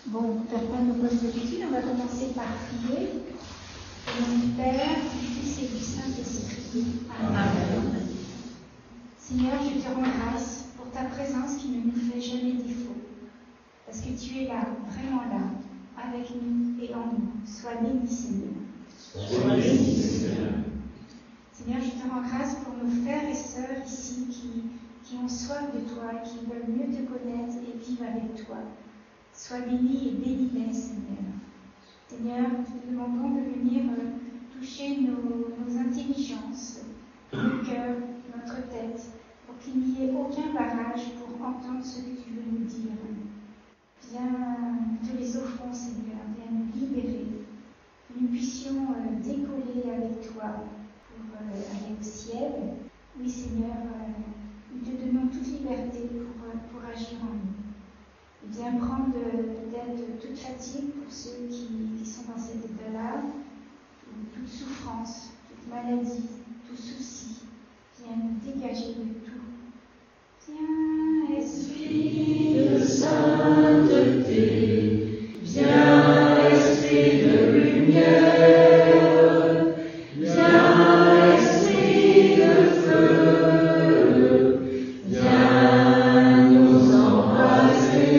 Bon, on ne perd pas nos bonnes habitudes, on va commencer par prier. Au nom du Père, du Fils et du Saint-Esprit. Amen. Seigneur, je te rends grâce pour ta présence qui ne nous fait jamais défaut. Parce que tu es là, vraiment là, avec nous et en nous. Sois béni, Seigneur. Sois béni, Seigneur. Seigneur, je te rends grâce pour nos frères et sœurs ici qui ont soif de toi, qui veulent mieux te connaître et vivre avec toi. Sois béni et bénis-les, Seigneur. Seigneur, nous te demandons de venir toucher nos intelligences, nos cœurs, notre tête, pour qu'il n'y ait aucun barrage pour entendre ce que tu veux nous dire. Viens, nous te les offrons, Seigneur, viens nous libérer, que nous puissions décoller avec toi pour aller au ciel. Oui, Seigneur, nous te donnons toute liberté pour agir en nous. Viens prendre peut-être toute fatigue pour ceux qui sont dans cet état-là, toute souffrance, toute maladie, tout souci. Viens nous dégager de tout. Viens, Esprit de sainteté, viens, Esprit de lumière, viens, Esprit de feu, viens nous embraser.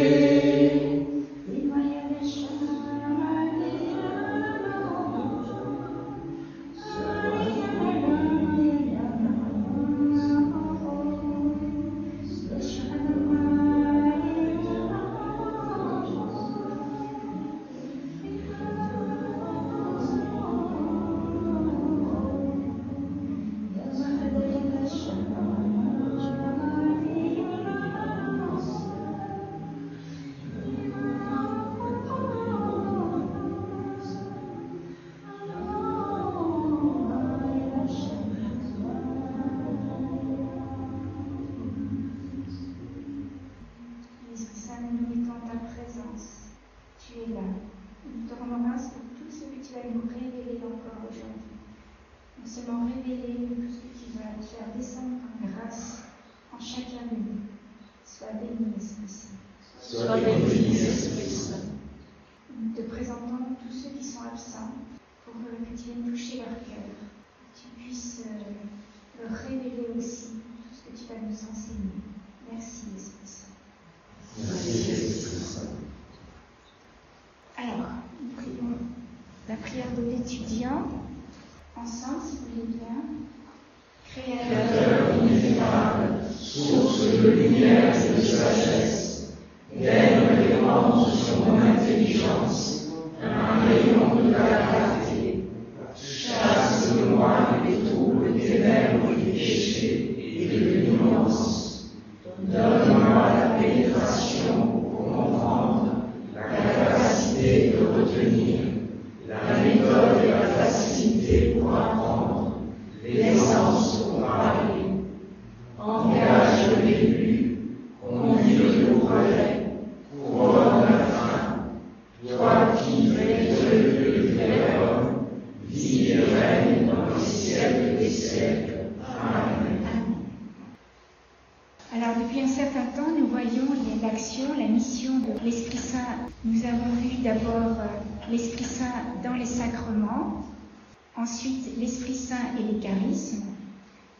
Ensuite, l'Esprit Saint et les charismes.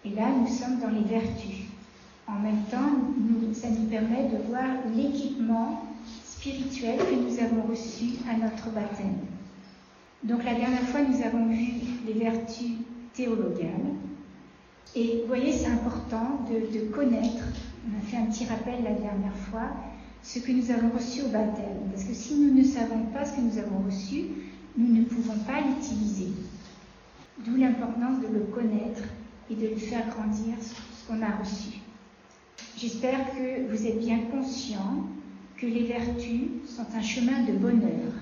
Et là, nous sommes dans les vertus. En même temps, ça nous permet de voir l'équipement spirituel que nous avons reçu à notre baptême. Donc la dernière fois, nous avons vu les vertus théologales. Et vous voyez, c'est important de connaître, on a fait un petit rappel la dernière fois, ce que nous avons reçu au baptême. Parce que si nous ne savons pas ce que nous avons reçu, nous ne pouvons pas l'utiliser. D'où l'importance de le connaître et de le faire grandir, ce qu'on a reçu. J'espère que vous êtes bien conscients que les vertus sont un chemin de bonheur.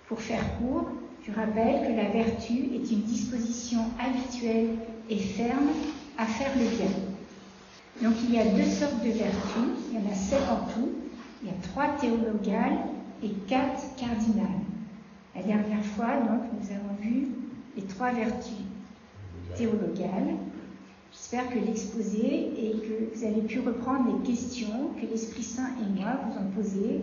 Pour faire court, je rappelle que la vertu est une disposition habituelle et ferme à faire le bien. Donc il y a 2 sortes de vertus, il y en a 7 en tout, il y a 3 théologales et 4 cardinales. La dernière fois, donc, nous avons vu les 3 vertus théologales. J'espère que l'exposé et que vous avez pu reprendre les questions que l'Esprit Saint et moi vous ont posées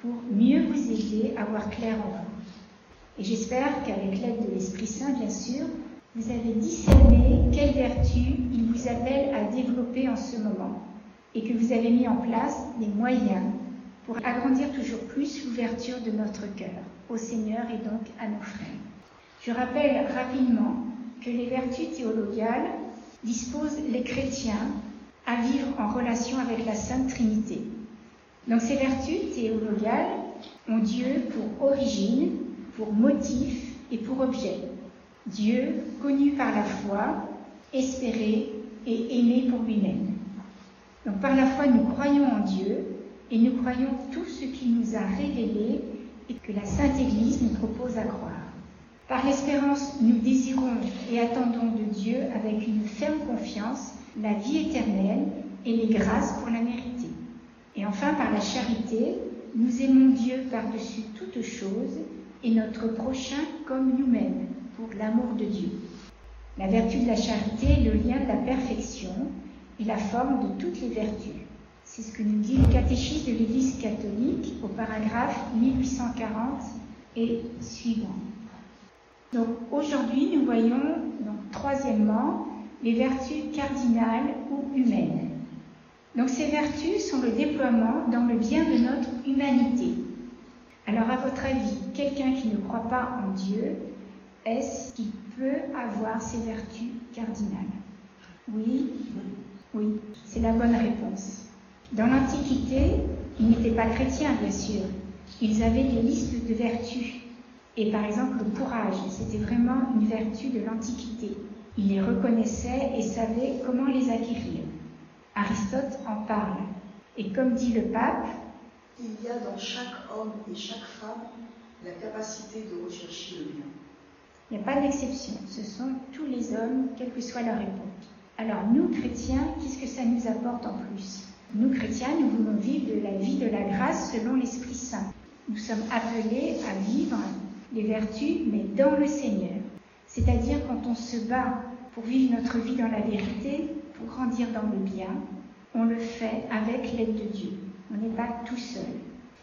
pour mieux vous aider à voir clair en vous. Et j'espère qu'avec l'aide de l'Esprit Saint, bien sûr, vous avez discerné quelles vertus il vous appelle à développer en ce moment et que vous avez mis en place des moyens pour agrandir toujours plus l'ouverture de notre cœur au Seigneur et donc à nos frères. Je rappelle rapidement que les vertus théologales disposent les chrétiens à vivre en relation avec la Sainte Trinité. Donc ces vertus théologales ont Dieu pour origine, pour motif et pour objet. Dieu, connu par la foi, espéré et aimé pour lui-même. Donc par la foi, nous croyons en Dieu et nous croyons tout ce qu'il nous a révélé et que la Sainte Église nous propose à croire. Par l'espérance, nous désirons et attendons de Dieu avec une ferme confiance la vie éternelle et les grâces pour la mériter. Et enfin, par la charité, nous aimons Dieu par-dessus toutes choses et notre prochain comme nous-mêmes, pour l'amour de Dieu. La vertu de la charité est le lien de la perfection et la forme de toutes les vertus. C'est ce que nous dit le catéchisme de l'Église catholique au paragraphe 1840 et suivant. Donc aujourd'hui, nous voyons, troisièmement, les vertus cardinales ou humaines. Donc ces vertus sont le déploiement dans le bien de notre humanité. Alors à votre avis, quelqu'un qui ne croit pas en Dieu, est-ce qu'il peut avoir ces vertus cardinales? Oui, c'est la bonne réponse. Dans l'Antiquité, ils n'étaient pas chrétiens, bien sûr. Ils avaient des listes de vertus. Et par exemple, le courage, c'était vraiment une vertu de l'Antiquité. Ils les reconnaissaient et savaient comment les acquérir. Aristote en parle. Et comme dit le pape, il y a dans chaque homme et chaque femme la capacité de rechercher le bien. Il n'y a pas d'exception. Ce sont tous les hommes, quelle que soit leur époque. Alors nous, chrétiens, qu'est-ce que ça nous apporte en plus? Nous, chrétiens, nous voulons vivre de la vie de la grâce selon l'Esprit Saint. Nous sommes appelés à vivre les vertus, mais dans le Seigneur. C'est-à-dire quand on se bat pour vivre notre vie dans la vérité, pour grandir dans le bien, on le fait avec l'aide de Dieu. On n'est pas tout seul.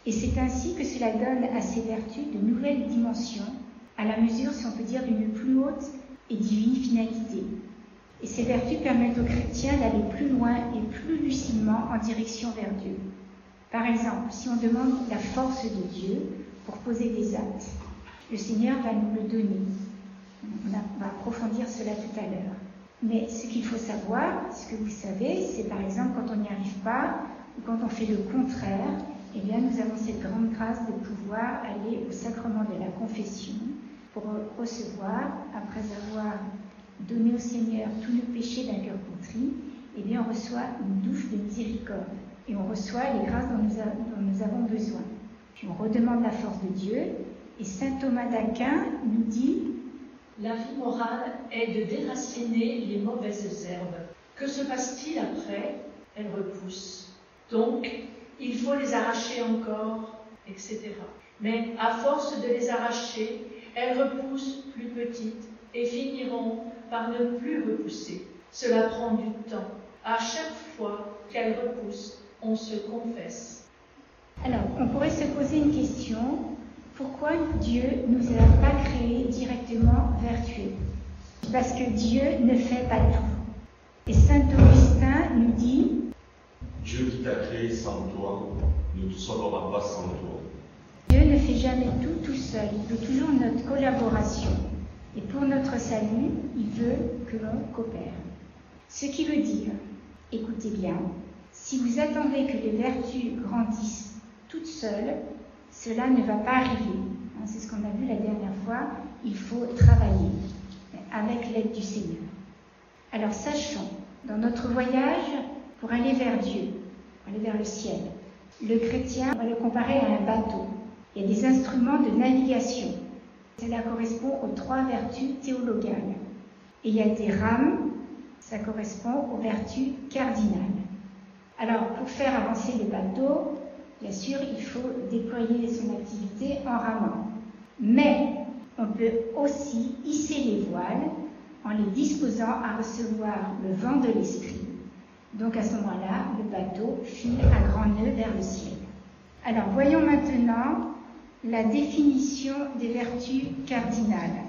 Et c'est ainsi que cela donne à ces vertus de nouvelles dimensions, à la mesure, si on peut dire, d'une plus haute et divine finalité. Et ces vertus permettent aux chrétiens d'aller plus loin et plus lucidement en direction vers Dieu. Par exemple, si on demande la force de Dieu pour poser des actes, le Seigneur va nous le donner. On va approfondir cela tout à l'heure. Mais ce qu'il faut savoir, ce que vous savez, c'est par exemple quand on n'y arrive pas ou quand on fait le contraire, eh bien nous avons cette grande grâce de pouvoir aller au sacrement de la confession pour recevoir, après avoir donné au Seigneur tous nos péchés d'un cœur contrit, eh bien on reçoit une douche de miséricorde et on reçoit les grâces dont nous avons besoin. Puis on redemande la force de Dieu et saint Thomas d'Aquin nous dit: la vie morale est de déraciner les mauvaises herbes. Que se passe-t-il après? Elles repoussent. Donc, il faut les arracher encore, etc. Mais à force de les arracher, elles repoussent plus petites et finiront par ne plus repousser. Cela prend du temps. À chaque fois qu'elles repoussent, on se confesse. Alors, on pourrait se poser une question. Pourquoi Dieu ne nous a pas créés directement vertueux? Parce que Dieu ne fait pas tout. Et saint Augustin nous dit: Dieu qui t'a créé sans toi ne te sauvera pas sans toi. Dieu ne fait jamais tout seul. Il veut toujours notre collaboration. Et pour notre salut, il veut que l'on coopère. Ce qui veut dire, écoutez bien, si vous attendez que les vertus grandissent toutes seules, cela ne va pas arriver. C'est ce qu'on a vu la dernière fois. Il faut travailler avec l'aide du Seigneur. Alors sachons, dans notre voyage pour aller vers Dieu, pour aller vers le ciel, le chrétien, on va le comparer à un bateau. Il y a des instruments de navigation. Cela correspond aux 3 vertus théologales. Et il y a des rames, ça correspond aux vertus cardinales. Alors, pour faire avancer le bateau, bien sûr, il faut déployer son activité en ramant. Mais on peut aussi hisser les voiles en les disposant à recevoir le vent de l'esprit. Donc à ce moment-là, le bateau file à grand nœud vers le ciel. Alors, voyons maintenant la définition des vertus cardinales.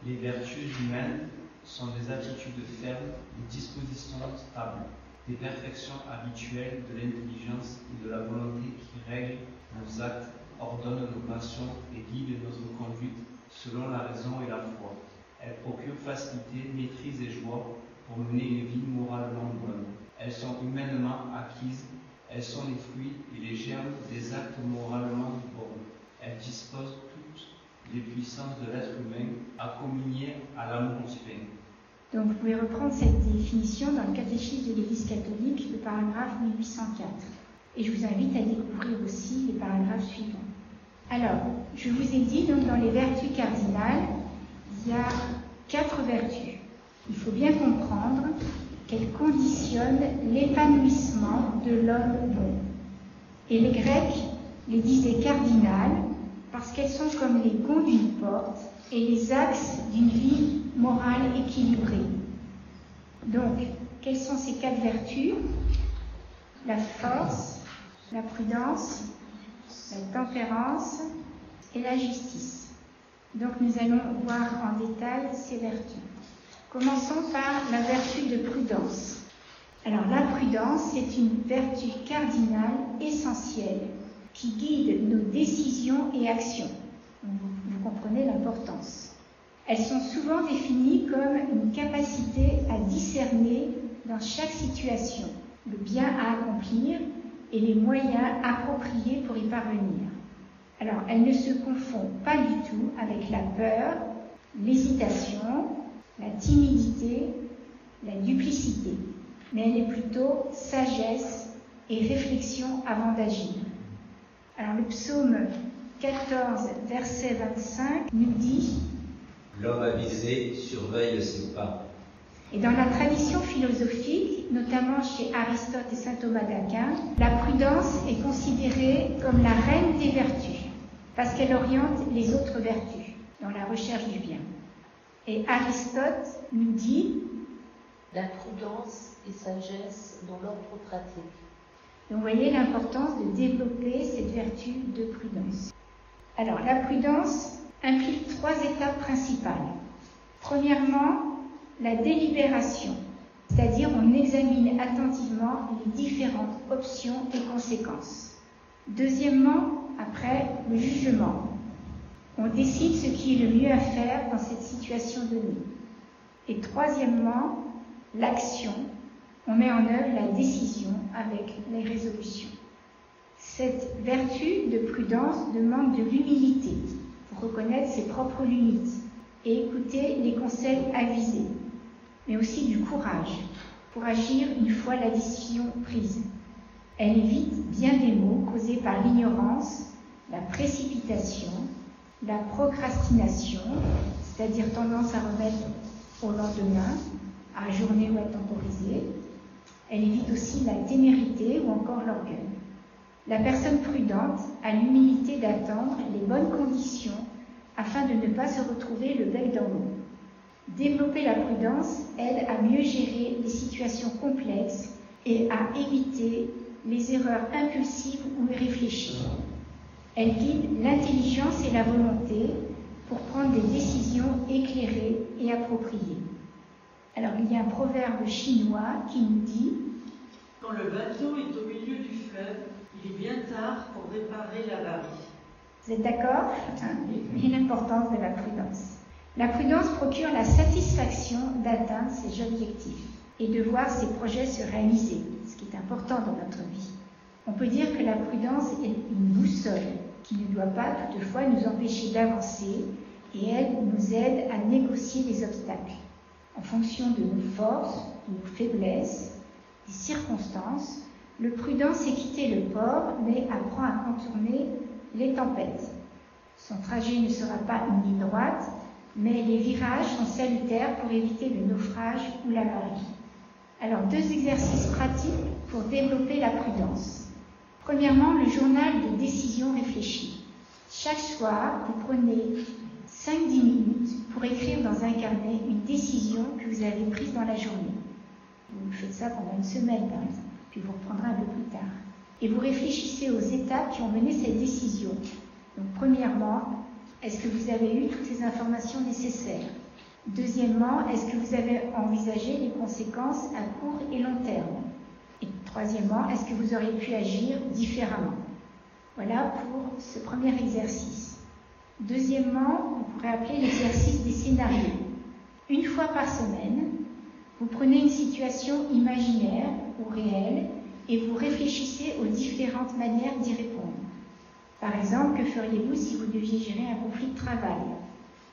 Les vertus humaines sont des attitudes fermes, des dispositions stables, des perfections habituelles de l'intelligence et de la volonté qui règlent nos actes, ordonnent nos passions et guident notre conduite selon la raison et la foi. Elles procurent facilité, maîtrise et joie pour mener une vie moralement bonne. Elles sont humainement acquises, elles sont les fruits et les germes des actes moralement bons. Elles disposent toutes les puissances de l'être humain à communier à l'amour divin. Donc vous pouvez reprendre cette définition dans le catéchisme de l'Église catholique, le paragraphe 1804. Et je vous invite à découvrir aussi les paragraphes suivants. Alors, je vous ai dit, donc dans les vertus cardinales, il y a 4 vertus. Il faut bien comprendre qu'elles conditionnent l'épanouissement de l'homme bon. Et les Grecs les disaient cardinales parce qu'elles sont comme les gonds d'une porte et les axes d'une vie morale équilibrée. Donc, quelles sont ces 4 vertus? La force, la prudence, la tempérance et la justice. Donc, nous allons voir en détail ces vertus. Commençons par la vertu de prudence. Alors, la prudence, c'est une vertu cardinale essentielle qui guide nos décisions et actions. Vous comprenez l'importance. Elles sont souvent définies comme une capacité à discerner dans chaque situation le bien à accomplir et les moyens appropriés pour y parvenir. Alors, elles ne se confondent pas du tout avec la peur, l'hésitation, la timidité, la duplicité, mais elle est plutôt sagesse et réflexion avant d'agir. Alors, le psaume 14, verset 25, nous dit « L'homme avisé surveille ses pas. » Et dans la tradition philosophique, notamment chez Aristote et saint Thomas d'Aquin, la prudence est considérée comme la reine des vertus, parce qu'elle oriente les autres vertus dans la recherche du bien. Et Aristote nous dit « La prudence et sagesse dans l'ordre pratique. » Donc vous voyez l'importance de développer cette vertu de prudence. Alors la prudence implique 3 étapes principales. Premièrement, la délibération, c'est-à-dire on examine attentivement les différentes options et conséquences. Deuxièmement, après, le jugement. On décide ce qui est le mieux à faire dans cette situation donnée. Et troisièmement, l'action. On met en œuvre la décision avec les résolutions. Cette vertu de prudence demande de l'humilité pour reconnaître ses propres limites et écouter les conseils avisés, mais aussi du courage pour agir une fois la décision prise. Elle évite bien des maux causés par l'ignorance, la précipitation, la procrastination, c'est-à-dire tendance à remettre au lendemain, à ajourner ou à temporiser. Elle évite aussi la témérité ou encore l'orgueil. La personne prudente a l'humilité d'attendre les bonnes conditions afin de ne pas se retrouver le bec dans l'eau. Développer la prudence aide à mieux gérer les situations complexes et à éviter les erreurs impulsives ou irréfléchies. Elle guide l'intelligence et la volonté pour prendre des décisions éclairées et appropriées. Alors, il y a un proverbe chinois qui nous dit « Quand le bateau est au milieu du fleuve, il est bien tard pour réparer l'avarie. » Vous êtes d'accord? Et l'importance de la prudence. La prudence procure la satisfaction d'atteindre ses objectifs et de voir ses projets se réaliser, ce qui est important dans notre vie. On peut dire que la prudence est une boussole qui ne doit pas toutefois nous empêcher d'avancer et elle nous aide à négocier les obstacles en fonction de nos forces, de nos faiblesses, des circonstances. Le prudent sait quitter le port, mais apprend à contourner les tempêtes. Son trajet ne sera pas une ligne droite, mais les virages sont salutaires pour éviter le naufrage ou l'avarie. Alors, 2 exercices pratiques pour développer la prudence. Premièrement, le journal de décision réfléchie. Chaque soir, vous prenez 5-10 minutes pour écrire dans un carnet une décision que vous avez prise dans la journée. Vous faites ça pendant une semaine, par exemple, puis vous reprendrez un peu plus tard. et vous réfléchissez aux étapes qui ont mené cette décision. Donc, premièrement, est-ce que vous avez eu toutes les informations nécessaires? Deuxièmement, est-ce que vous avez envisagé les conséquences à court et long terme? Et troisièmement, est-ce que vous auriez pu agir différemment? Voilà pour ce premier exercice. Deuxièmement, on pourrait appeler l'exercice des scénarios. Une fois par semaine, vous prenez une situation imaginaire ou réelle et vous réfléchissez aux différentes manières d'y répondre. Par exemple, que feriez-vous si vous deviez gérer un conflit de travail?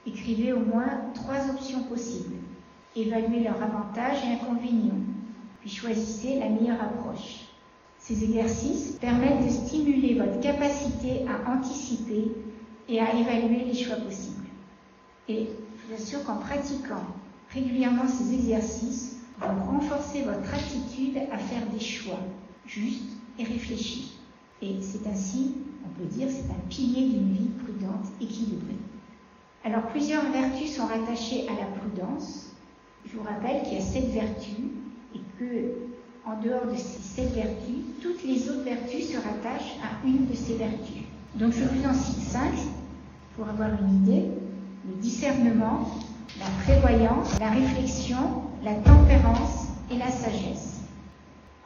Écrivez au moins 3 options possibles. Évaluez leurs avantages et inconvénients. Puis choisissez la meilleure approche. Ces exercices permettent de stimuler votre capacité à anticiper et à évaluer les choix possibles. Et bien sûr qu'en pratiquant régulièrement ces exercices, vous renforcez votre aptitude à faire des choix justes et réfléchis. Et c'est ainsi, on peut dire, c'est un pilier d'une vie prudente, équilibrée. Alors, plusieurs vertus sont rattachées à la prudence. Je vous rappelle qu'il y a 7 vertus et que, en dehors de ces 7 vertus, toutes les autres vertus se rattachent à une de ces vertus. Donc, je vous en cite 5 pour avoir une idée. Le discernement, la prévoyance, la réflexion, la tempérance et la sagesse.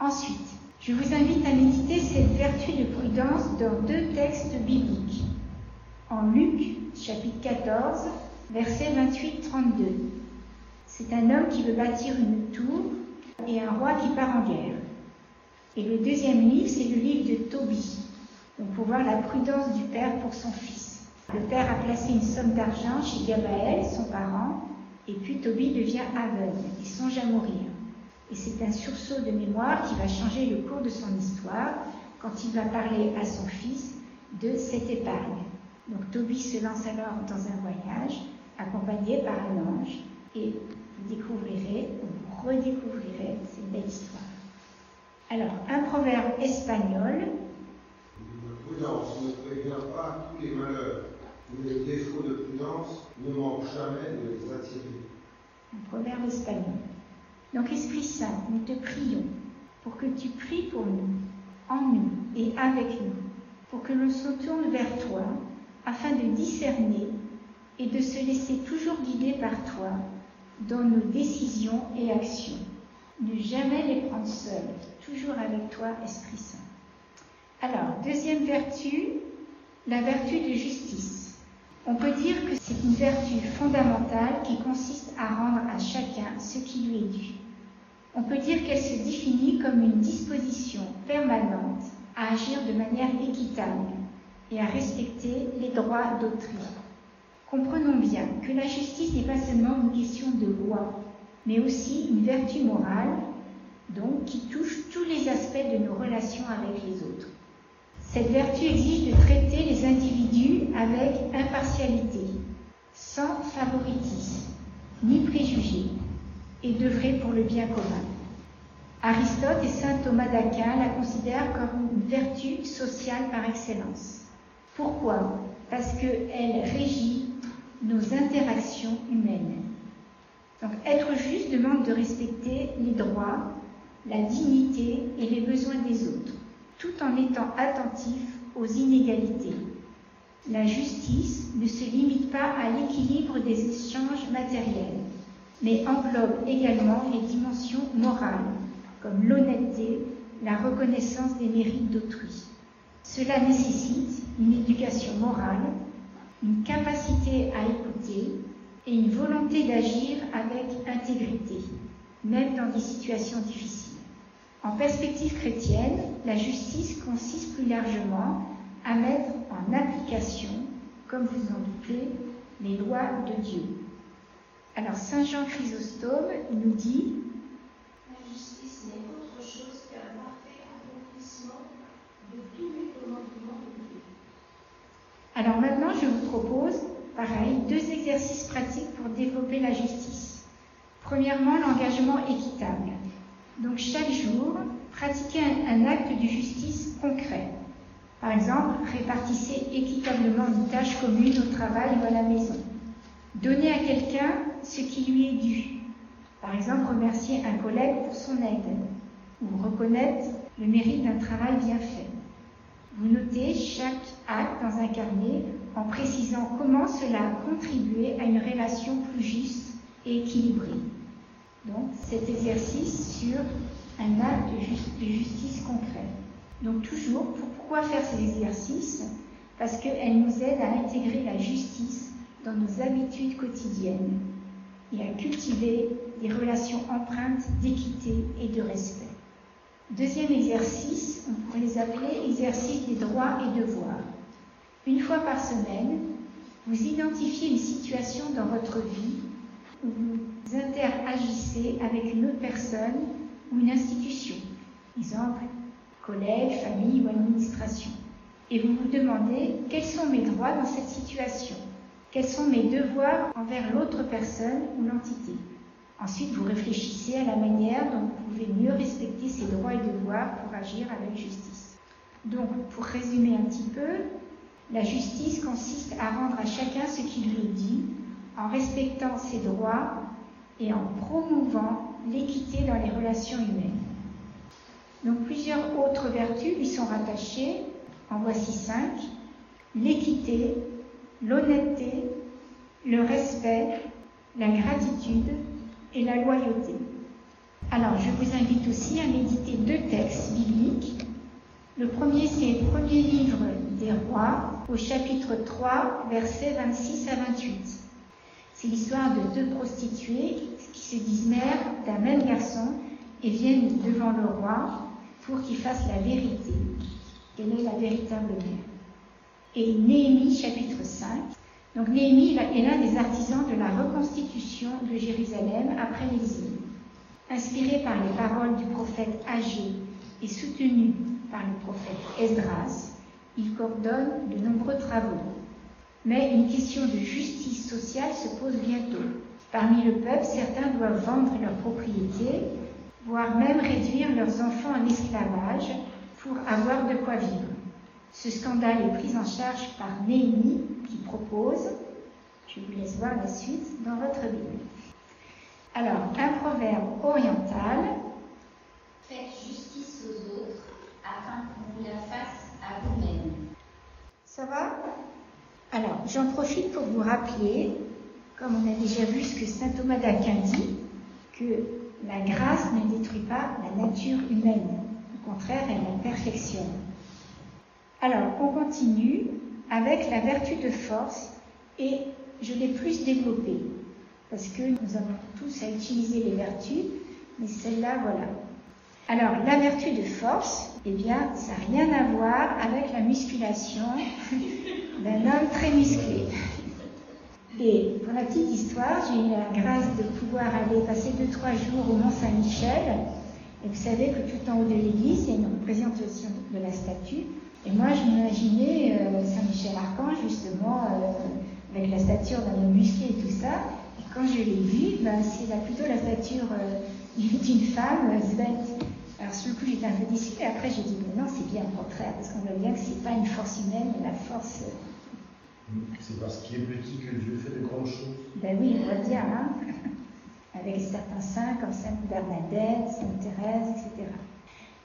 Ensuite, je vous invite à méditer cette vertu de prudence dans 2 textes bibliques. En Luc, chapitre 14, versets 28-32. C'est un homme qui veut bâtir une tour et un roi qui part en guerre. Et le deuxième livre, c'est le livre de Tobie. Donc, pour voir la prudence du père pour son fils. Le père a placé une somme d'argent chez Gabaël, son parent, et puis Tobie devient aveugle et songe à mourir. Et c'est un sursaut de mémoire qui va changer le cours de son histoire quand il va parler à son fils de cette épargne. Donc Tobie se lance alors dans un voyage accompagné par un ange et vous découvrirez, ou vous redécouvrirez cette belle histoire. Alors, un proverbe espagnol. La prudence ne prévient pas tous les malheurs, mais les défauts de prudence ne manquent jamais de les attirer. Un proverbe espagnol. Donc, Esprit Saint, nous te prions pour que tu pries pour nous, en nous et avec nous, pour que l'on se tourne vers toi afin de discerner et de se laisser toujours guider par toi dans nos décisions et actions. Ne jamais les prendre seuls, toujours avec toi, Esprit Saint. Alors, deuxième vertu, la vertu de justice. On peut dire que c'est une vertu fondamentale qui consiste à rendre à chacun ce qui lui est dû. On peut dire qu'elle se définit comme une disposition permanente à agir de manière équitable et à respecter les droits d'autrui. Comprenons bien que la justice n'est pas seulement une question de loi, mais aussi une vertu morale, donc qui touche tous les aspects de nos relations avec les autres. Cette vertu exige de traiter les individus avec impartialité, sans favoritisme, ni préjugés, et d'œuvrer pour le bien commun. Aristote et saint Thomas d'Aquin la considèrent comme une vertu sociale par excellence. Pourquoi? Parce qu'elle régit nos interactions humaines. Donc, être juste demande de respecter les droits, la dignité et les besoins des autres, tout en étant attentif aux inégalités. La justice ne se limite pas à l'équilibre des échanges matériels, mais englobe également les dimensions morales, comme l'honnêteté, la reconnaissance des mérites d'autrui. Cela nécessite une éducation morale, une capacité à écouter et une volonté d'agir avec intégrité, même dans des situations difficiles. En perspective chrétienne, la justice consiste plus largement à mettre en application, comme vous en doutez, les lois de Dieu. Alors, saint Jean Chrysostome nous dit: la justice n'est autre chose qu'un parfait accomplissement de tous les commandements de Dieu. Alors maintenant, je vous propose, pareil, 2 exercices pratiques pour développer la justice. Premièrement, l'engagement équitable. Donc chaque jour, pratiquez un acte de justice concret. Par exemple, répartissez équitablement une tâche commune au travail ou à la maison. Donnez à quelqu'un ce qui lui est dû. Par exemple, remercier un collègue pour son aide ou reconnaître le mérite d'un travail bien fait. Vous notez chaque acte dans un carnet en précisant comment cela a contribué à une relation plus juste et équilibrée. Donc cet exercice sur un acte de justice concret. Donc toujours, pourquoi faire ces exercices? Parce qu'elles nous aident à intégrer la justice dans nos habitudes quotidiennes et à cultiver des relations empreintes d'équité et de respect. Deuxième exercice, on pourrait les appeler exercices des droits et devoirs. Une fois par semaine, vous identifiez une situation dans votre vie où vous interagissez avec une autre personne ou une institution, exemple, collègue, famille ou administration. Et vous vous demandez quels sont mes droits dans cette situation, quels sont mes devoirs envers l'autre personne ou l'entité. Ensuite, vous réfléchissez à la manière dont vous pouvez mieux respecter ces droits et devoirs pour agir avec justice. Donc, pour résumer un petit peu, la justice consiste à rendre à chacun ce qui lui est dû, en respectant ses droits et en promouvant l'équité dans les relations humaines. Donc, plusieurs autres vertus lui sont rattachées. En voici 5. L'équité, l'honnêteté, le respect, la gratitude et la loyauté. Alors, je vous invite aussi à méditer 2 textes bibliques. Le premier, c'est le premier livre des rois, au chapitre 3, versets 26 à 28. C'est l'histoire de 2 prostituées qui se disent mères d'un même garçon et viennent devant le roi pour qu'il fasse la vérité. Quelle est la véritable mère? Et Néhémie, chapitre 5. Donc Néhémie est l'un des artisans de la reconstitution de Jérusalem après l'exil. Inspiré par les paroles du prophète Agé et soutenu par le prophète Esdras, il coordonne de nombreux travaux. Mais une question de justice sociale se pose bientôt. Parmi le peuple, certains doivent vendre leurs propriétés, voire même réduire leurs enfants en esclavage pour avoir de quoi vivre. Ce scandale est pris en charge par Néhémie qui propose, je vous laisse voir la suite dans votre Bible. Alors, un proverbe oriental. Faites justice aux autres afin qu'on vous la fasse à vous-même. Ça va? Alors, j'en profite pour vous rappeler, comme on a déjà vu ce que saint Thomas d'Aquin dit, que la grâce ne détruit pas la nature humaine. Au contraire, elle la perfectionne. Alors, on continue avec la vertu de force et je l'ai plus développée parce que nous avons tous à utiliser les vertus, mais celle-là, voilà. Alors, la vertu de force, eh bien, ça n'a rien à voir avec la musculation d'un homme très musclé. Et pour la petite histoire, j'ai eu la grâce de pouvoir aller passer 2-3 jours au Mont-Saint-Michel. Et vous savez que tout en haut de l'église, il y a une représentation de la statue. Et moi, je m'imaginais Saint-Michel-Archange, justement, avec la stature d'un homme musclé et tout ça. Et quand je l'ai vu, c'est plutôt la stature d'une femme svelte. Alors, sur le coup, j'étais un peu déçue. Et après, j'ai dit, mais non, c'est bien le contraire, parce qu'on voit bien que c'est pas une force humaine, mais la force... C'est parce qu'il est petit que Dieu fait de grandes choses. Ben oui, on voit bien, hein. Avec certains saints comme Sainte Bernadette, Sainte Thérèse, etc.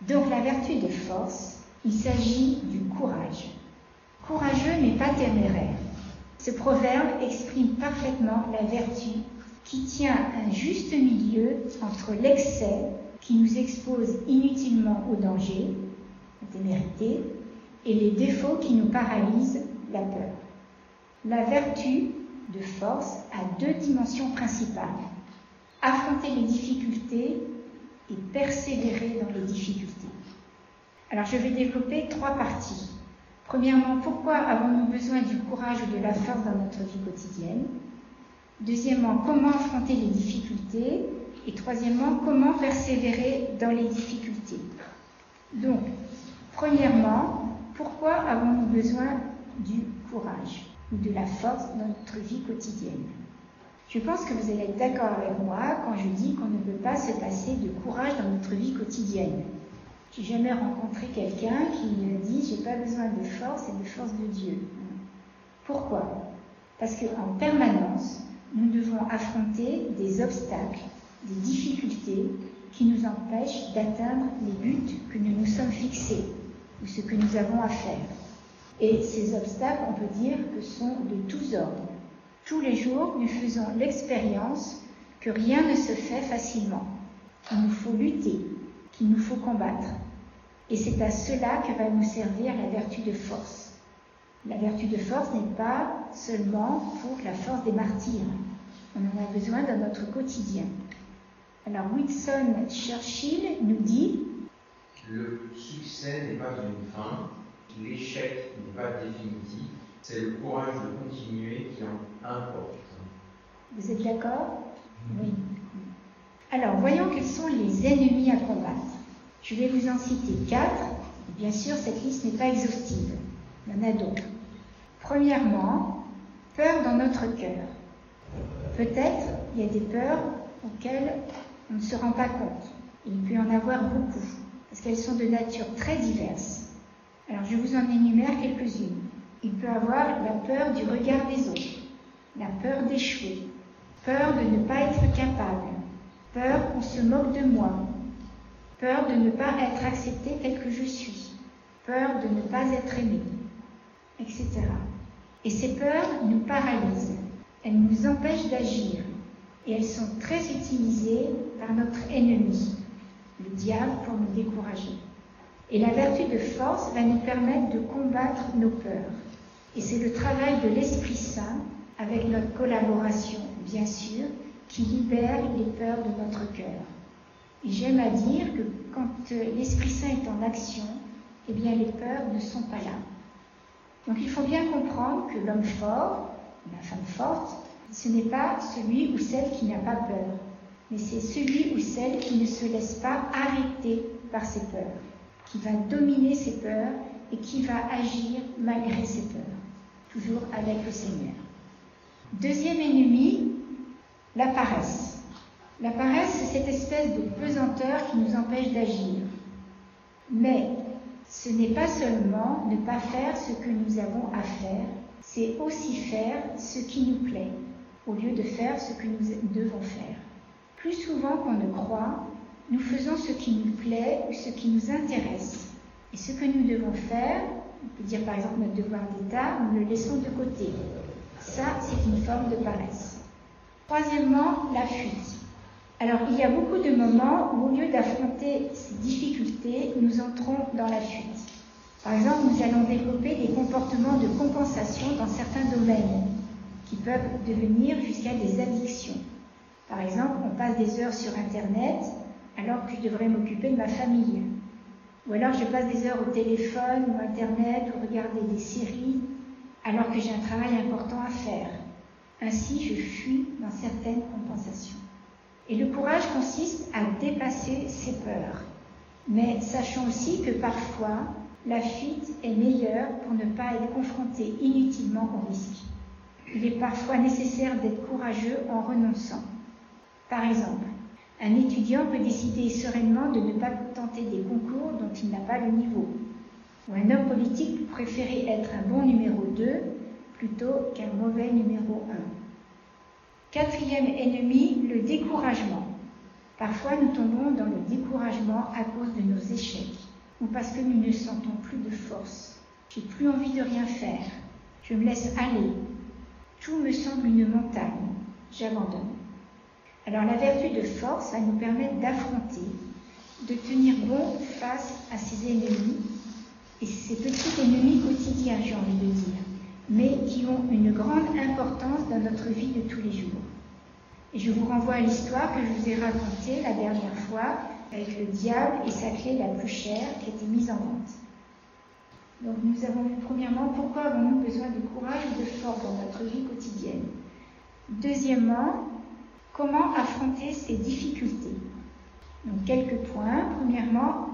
Donc, la vertu de force, il s'agit du courage. Courageux mais pas téméraire. Ce proverbe exprime parfaitement la vertu qui tient un juste milieu entre l'excès qui nous expose inutilement au danger, la témérité, et les défauts qui nous paralysent, la peur. La vertu de force a 2 dimensions principales. Affronter les difficultés et persévérer dans les difficultés. Alors je vais développer 3 parties. Premièrement, pourquoi avons-nous besoin du courage ou de la force dans notre vie quotidienne? Deuxièmement, comment affronter les difficultés? Et troisièmement, comment persévérer dans les difficultés? Donc, premièrement, pourquoi avons-nous besoin du courage ou de la force dans notre vie quotidienne? Je pense que vous allez être d'accord avec moi quand je dis qu'on ne peut pas se passer de courage dans notre vie quotidienne. J'ai jamais rencontré quelqu'un qui me dit « j'ai pas besoin de force et de force de Dieu ». Pourquoi? Parce qu'en permanence, nous devons affronter des obstacles, des difficultés qui nous empêchent d'atteindre les buts que nous nous sommes fixés, ou ce que nous avons à faire. Et ces obstacles, on peut dire que sont de tous ordres. Tous les jours, nous faisons l'expérience que rien ne se fait facilement, qu'il nous faut lutter, qu'il nous faut combattre. Et c'est à cela que va nous servir la vertu de force. La vertu de force n'est pas seulement pour la force des martyrs. On en a besoin dans notre quotidien. Alors Winston Churchill nous dit « Le succès n'est pas une fin, l'échec n'est pas définitif, c'est le courage de continuer qui en importe. » Vous êtes d'accord? Oui. Alors, voyons quels sont les ennemis à combattre. Je vais vous en citer 4. Bien sûr, cette liste n'est pas exhaustive. Il y en a d'autres. Premièrement, peur dans notre cœur. Peut-être il y a des peurs auxquelles on ne se rend pas compte. Il peut y en avoir beaucoup, parce qu'elles sont de nature très diverse. Alors, je vous en énumère quelques-unes. Il peut y avoir la peur du regard des autres, la peur d'échouer, peur de ne pas être capable, peur qu'on se moque de moi, peur de ne pas être accepté tel que je suis, peur de ne pas être aimé, etc. Et ces peurs nous paralysent, elles nous empêchent d'agir, et elles sont très utilisées par notre ennemi, le diable, pour nous décourager. Et la vertu de force va nous permettre de combattre nos peurs. Et c'est le travail de l'Esprit Saint, avec notre collaboration, bien sûr, qui libère les peurs de notre cœur. Et j'aime à dire que quand l'Esprit Saint est en action, eh bien les peurs ne sont pas là. Donc il faut bien comprendre que l'homme fort, la femme forte, ce n'est pas celui ou celle qui n'a pas peur, mais c'est celui ou celle qui ne se laisse pas arrêter par ses peurs, qui va dominer ses peurs et qui va agir malgré ses peurs, toujours avec le Seigneur. Deuxième ennemi, la paresse. La paresse, c'est cette espèce de pesanteur qui nous empêche d'agir. Mais ce n'est pas seulement ne pas faire ce que nous avons à faire, c'est aussi faire ce qui nous plaît, au lieu de faire ce que nous devons faire. Plus souvent qu'on ne croit, nous faisons ce qui nous plaît ou ce qui nous intéresse. Et ce que nous devons faire, on peut dire par exemple notre devoir d'État, nous le laissons de côté. Ça, c'est une forme de paresse. Troisièmement, la fuite. Alors, il y a beaucoup de moments où, au lieu d'affronter ces difficultés, nous entrons dans la fuite. Par exemple, nous allons développer des comportements de compensation dans certains domaines, qui peuvent devenir jusqu'à des addictions. Par exemple, on passe des heures sur Internet, alors que je devrais m'occuper de ma famille. Ou alors, je passe des heures au téléphone ou Internet ou regarder des séries, alors que j'ai un travail important à faire. Ainsi, je fuis dans certaines compensations. Et le courage consiste à dépasser ses peurs. Mais sachons aussi que parfois, la fuite est meilleure pour ne pas être confronté inutilement au risque. Il est parfois nécessaire d'être courageux en renonçant. Par exemple, un étudiant peut décider sereinement de ne pas tenter des concours dont il n'a pas le niveau. Ou un homme politique peut préférer être un bon numéro 2 plutôt qu'un mauvais numéro 1. Quatrième ennemi, le découragement. Parfois, nous tombons dans le découragement à cause de nos échecs ou parce que nous ne sentons plus de force. J'ai plus envie de rien faire. Je me laisse aller. Tout me semble une montagne. J'abandonne. Alors, la vertu de force va nous permettre d'affronter, de tenir bon face à ces ennemis, et ces petits ennemis quotidiens, j'ai envie de dire, mais qui ont une grande importance dans notre vie de tous les jours. Et je vous renvoie à l'histoire que je vous ai racontée la dernière fois avec le diable et sa clé la plus chère qui a été mise en vente. Donc nous avons vu premièrement pourquoi avons-nous besoin de courage et de force dans notre vie quotidienne. Deuxièmement, comment affronter ces difficultés. Donc quelques points. Premièrement,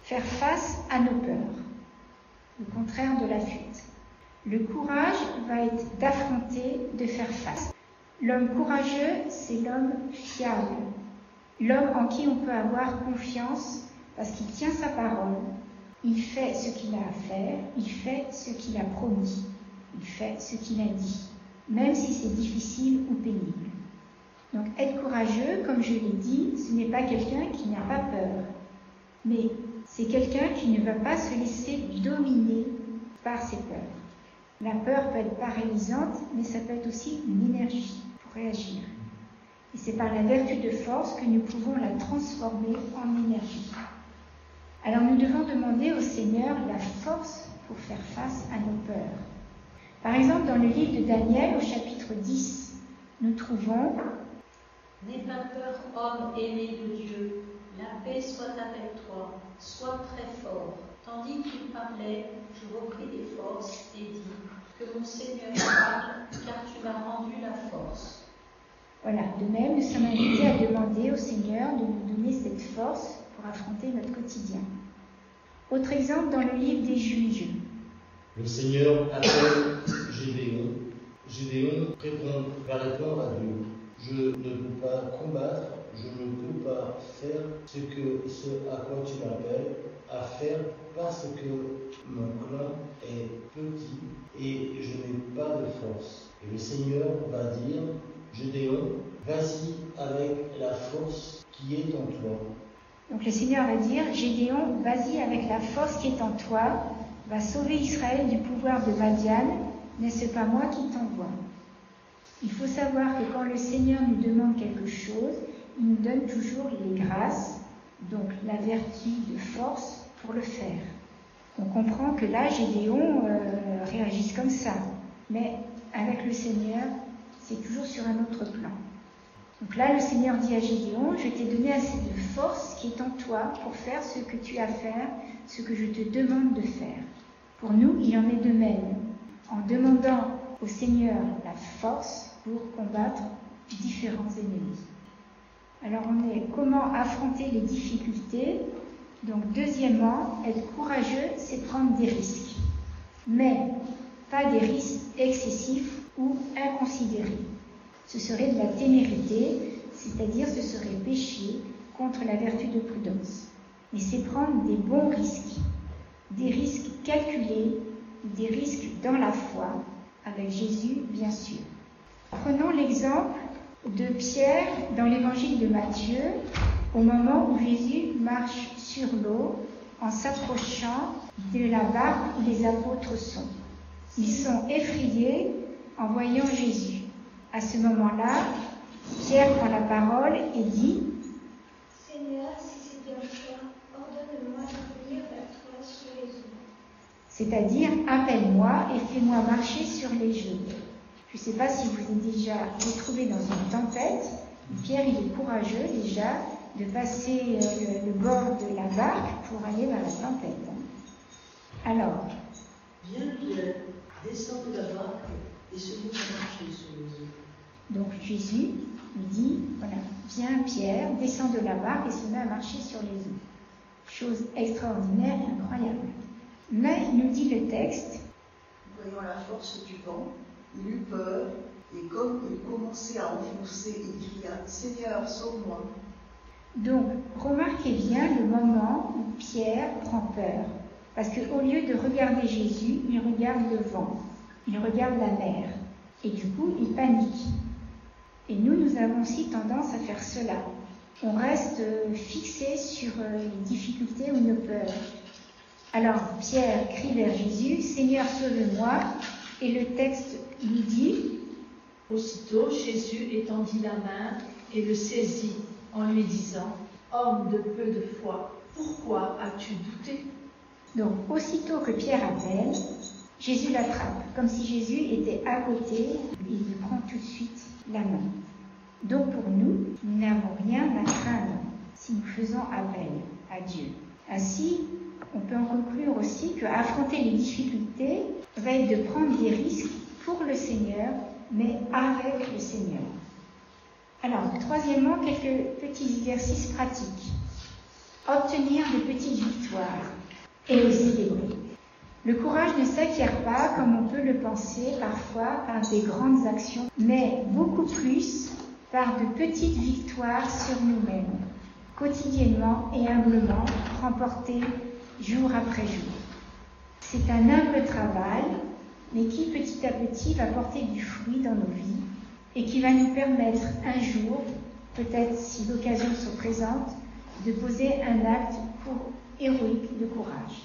faire face à nos peurs, le contraire de la fuite. Le courage va être d'affronter, de faire face. L'homme courageux, c'est l'homme fiable, l'homme en qui on peut avoir confiance parce qu'il tient sa parole, il fait ce qu'il a à faire, il fait ce qu'il a promis, il fait ce qu'il a dit, même si c'est difficile ou pénible. Donc être courageux, comme je l'ai dit, ce n'est pas quelqu'un qui n'a pas peur, mais C'est quelqu'un qui ne va pas se laisser dominer par ses peurs. La peur peut être paralysante, mais ça peut être aussi une énergie pour réagir. Et c'est par la vertu de force que nous pouvons la transformer en énergie. Alors nous devons demander au Seigneur la force pour faire face à nos peurs. Par exemple, dans le livre de Daniel, au chapitre 10, nous trouvons « N'aie pas peur, homme aimé de Dieu, la paix soit avec toi, sois très fort. » Tandis qu'il parlait, je repris des forces et dis « Que mon Seigneur parle, car tu m'as rendu la force. » Voilà, de même, nous sommes invités à demander au Seigneur de nous donner cette force pour affronter notre quotidien. Autre exemple dans le livre des Juges. Le Seigneur appelle Gédéon. Gédéon va répondre à Dieu. Je ne peux pas combattre, je ne peux pas faire ce à quoi tu m'appelles à faire parce que mon clan est petit et je n'ai pas de force. Et le Seigneur va dire, Gédéon, vas-y avec la force qui est en toi. Donc le Seigneur va dire, Gédéon, vas-y avec la force qui est en toi, va sauver Israël du pouvoir de Madian, n'est-ce pas moi qui t'envoie? Il faut savoir que quand le Seigneur nous demande quelque chose, il nous donne toujours les grâces, donc la vertu de force pour le faire. On comprend que là, Gédéon réagisse comme ça, mais avec le Seigneur, c'est toujours sur un autre plan. Donc là, le Seigneur dit à Gédéon, je t'ai donné assez de force qui est en toi pour faire ce que tu as à faire, ce que je te demande de faire. Pour nous, il en est de même, en demandant au Seigneur la force pour combattre différents ennemis. Alors comment affronter les difficultés? Donc deuxièmement, être courageux, c'est prendre des risques, mais pas des risques excessifs ou inconsidérés. Ce serait de la témérité, c'est-à-dire ce serait pécher contre la vertu de prudence. Mais c'est prendre des bons risques, des risques calculés, des risques dans la foi, avec Jésus bien sûr. Prenons l'exemple de Pierre dans l'évangile de Matthieu, au moment où Jésus marche sur l'eau en s'approchant de la barque où les apôtres sont. Ils sont effrayés en voyant Jésus. À ce moment-là, Pierre prend la parole et dit « Seigneur, si c'est bien toi, ordonne-moi de venir vers toi sur les eaux. » C'est-à-dire, appelle-moi et fais-moi marcher sur les eaux. Je ne sais pas si vous êtes déjà retrouvé dans une tempête. Pierre, il est courageux déjà de passer le bord de la barque pour aller vers la tempête. Alors, viens Pierre, descends de la barque et se met à marcher sur les eaux. Donc Jésus lui dit, voilà, viens Pierre, descends de la barque et se met à marcher sur les eaux. Chose extraordinaire et incroyable. Mais il nous dit le texte. Voyant la force du vent, il eut peur et comme il commençait à enfoncer, il cria « Seigneur, sauve-moi !» Donc, remarquez bien le moment où Pierre prend peur. Parce qu'au lieu de regarder Jésus, il regarde le vent, il regarde la mer. Et du coup, il panique. Et nous avons aussi tendance à faire cela. On reste fixé sur les difficultés ou nos peurs. Alors, Pierre crie vers Jésus, « Seigneur, sauve-moi !» Et le texte nous dit, aussitôt, Jésus étendit la main et le saisit en lui disant, « Homme de peu de foi, pourquoi as-tu douté ?» Donc, aussitôt que Pierre appelle, Jésus l'attrape, comme si Jésus était à côté, il lui prend tout de suite la main. Donc, pour nous, nous n'avons rien à craindre si nous faisons appel à Dieu. Ainsi, on peut en conclure aussi qu'affronter les difficultés va être de prendre des risques pour le Seigneur, mais avec le Seigneur. Alors, troisièmement, quelques petits exercices pratiques. Obtenir de petites victoires et les célébrer. Le courage ne s'acquiert pas, comme on peut le penser parfois, par des grandes actions, mais beaucoup plus par de petites victoires sur nous-mêmes, quotidiennement et humblement, remportées jour après jour. C'est un humble travail, mais qui petit à petit va porter du fruit dans nos vies et qui va nous permettre un jour, peut-être si l'occasion se présente, de poser un acte pour héroïque de courage.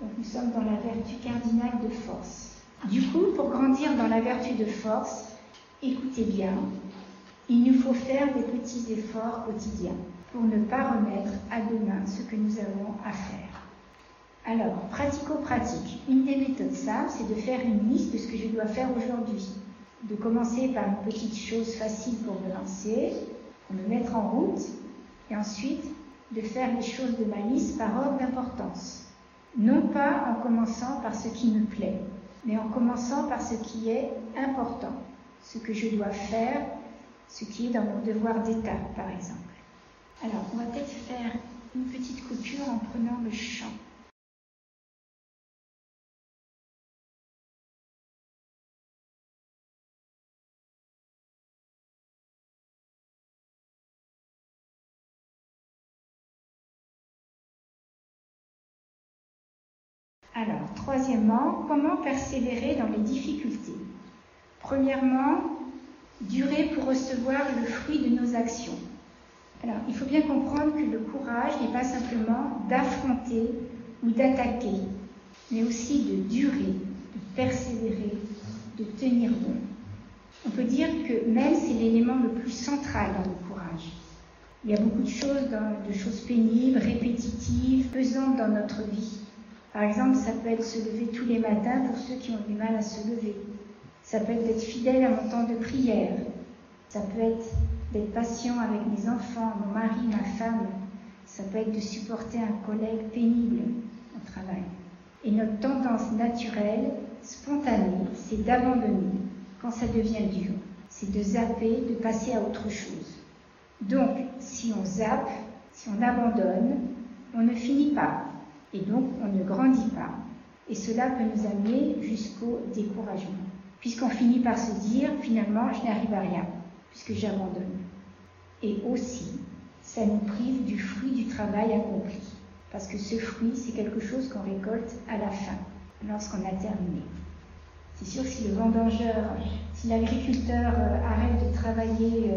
Donc nous sommes dans la vertu cardinale de force. Du coup, pour grandir dans la vertu de force, écoutez bien, il nous faut faire des petits efforts quotidiens pour ne pas remettre à demain ce que nous avons à faire. Alors, pratico-pratique. Une des méthodes simples, c'est de faire une liste de ce que je dois faire aujourd'hui. De commencer par une petite chose facile pour me lancer, pour me mettre en route, et ensuite de faire les choses de ma liste par ordre d'importance. Non pas en commençant par ce qui me plaît, mais en commençant par ce qui est important, ce que je dois faire, ce qui est dans mon devoir d'État, par exemple. Alors, on va peut-être faire une petite coupure en prenant le chant. Alors, troisièmement, comment persévérer dans les difficultés? Premièrement, durer pour recevoir le fruit de nos actions. Alors, il faut bien comprendre que le courage n'est pas simplement d'affronter ou d'attaquer, mais aussi de durer, de persévérer, de tenir bon. On peut dire que même c'est l'élément le plus central dans le courage. Il y a beaucoup de choses pénibles, répétitives, pesantes dans notre vie. Par exemple, ça peut être se lever tous les matins pour ceux qui ont du mal à se lever. Ça peut être d'être fidèle à mon temps de prière. Ça peut être d'être patient avec mes enfants, mon mari, ma femme. Ça peut être de supporter un collègue pénible au travail. Et notre tendance naturelle, spontanée, c'est d'abandonner quand ça devient dur. C'est de zapper, de passer à autre chose. Donc, si on zappe, si on abandonne, on ne finit pas. Et donc, on ne grandit pas. Et cela peut nous amener jusqu'au découragement. Puisqu'on finit par se dire, finalement, je n'arrive à rien, puisque j'abandonne. Et aussi, ça nous prive du fruit du travail accompli. Parce que ce fruit, c'est quelque chose qu'on récolte à la fin, lorsqu'on a terminé. C'est sûr que si le vendangeur, si l'agriculteur arrête de travailler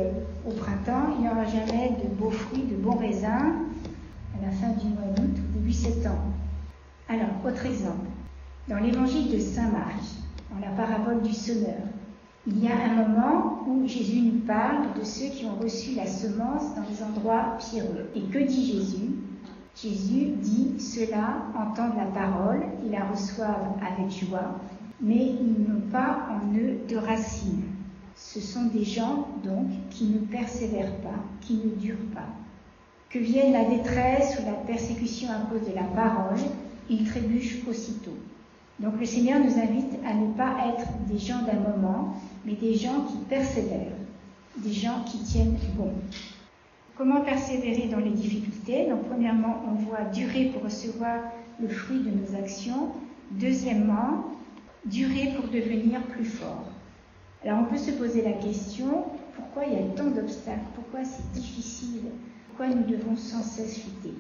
au printemps, il n'y aura jamais de beaux fruits, de bons raisins à la fin du mois d'août ou début septembre. Alors, autre exemple. Dans l'évangile de Saint Marc, dans la parabole du semeur, il y a un moment où Jésus nous parle de ceux qui ont reçu la semence dans les endroits pierreux. Et que dit Jésus? Jésus dit, ceux-là entendent la parole, ils la reçoivent avec joie, mais ils n'ont pas en eux de racines. Ce sont des gens, donc, qui ne persévèrent pas, qui ne durent pas. Que vienne la détresse ou la persécution à cause de la parole, ils trébuchent aussitôt. Donc le Seigneur nous invite à ne pas être des gens d'un moment, mais des gens qui persévèrent, des gens qui tiennent bon. Comment persévérer dans les difficultés? Donc premièrement, on voit durer pour recevoir le fruit de nos actions. Deuxièmement, durer pour devenir plus fort. Alors on peut se poser la question, pourquoi il y a tant d'obstacles? Pourquoi c'est difficile? Pourquoi nous devons sans cesse lutter?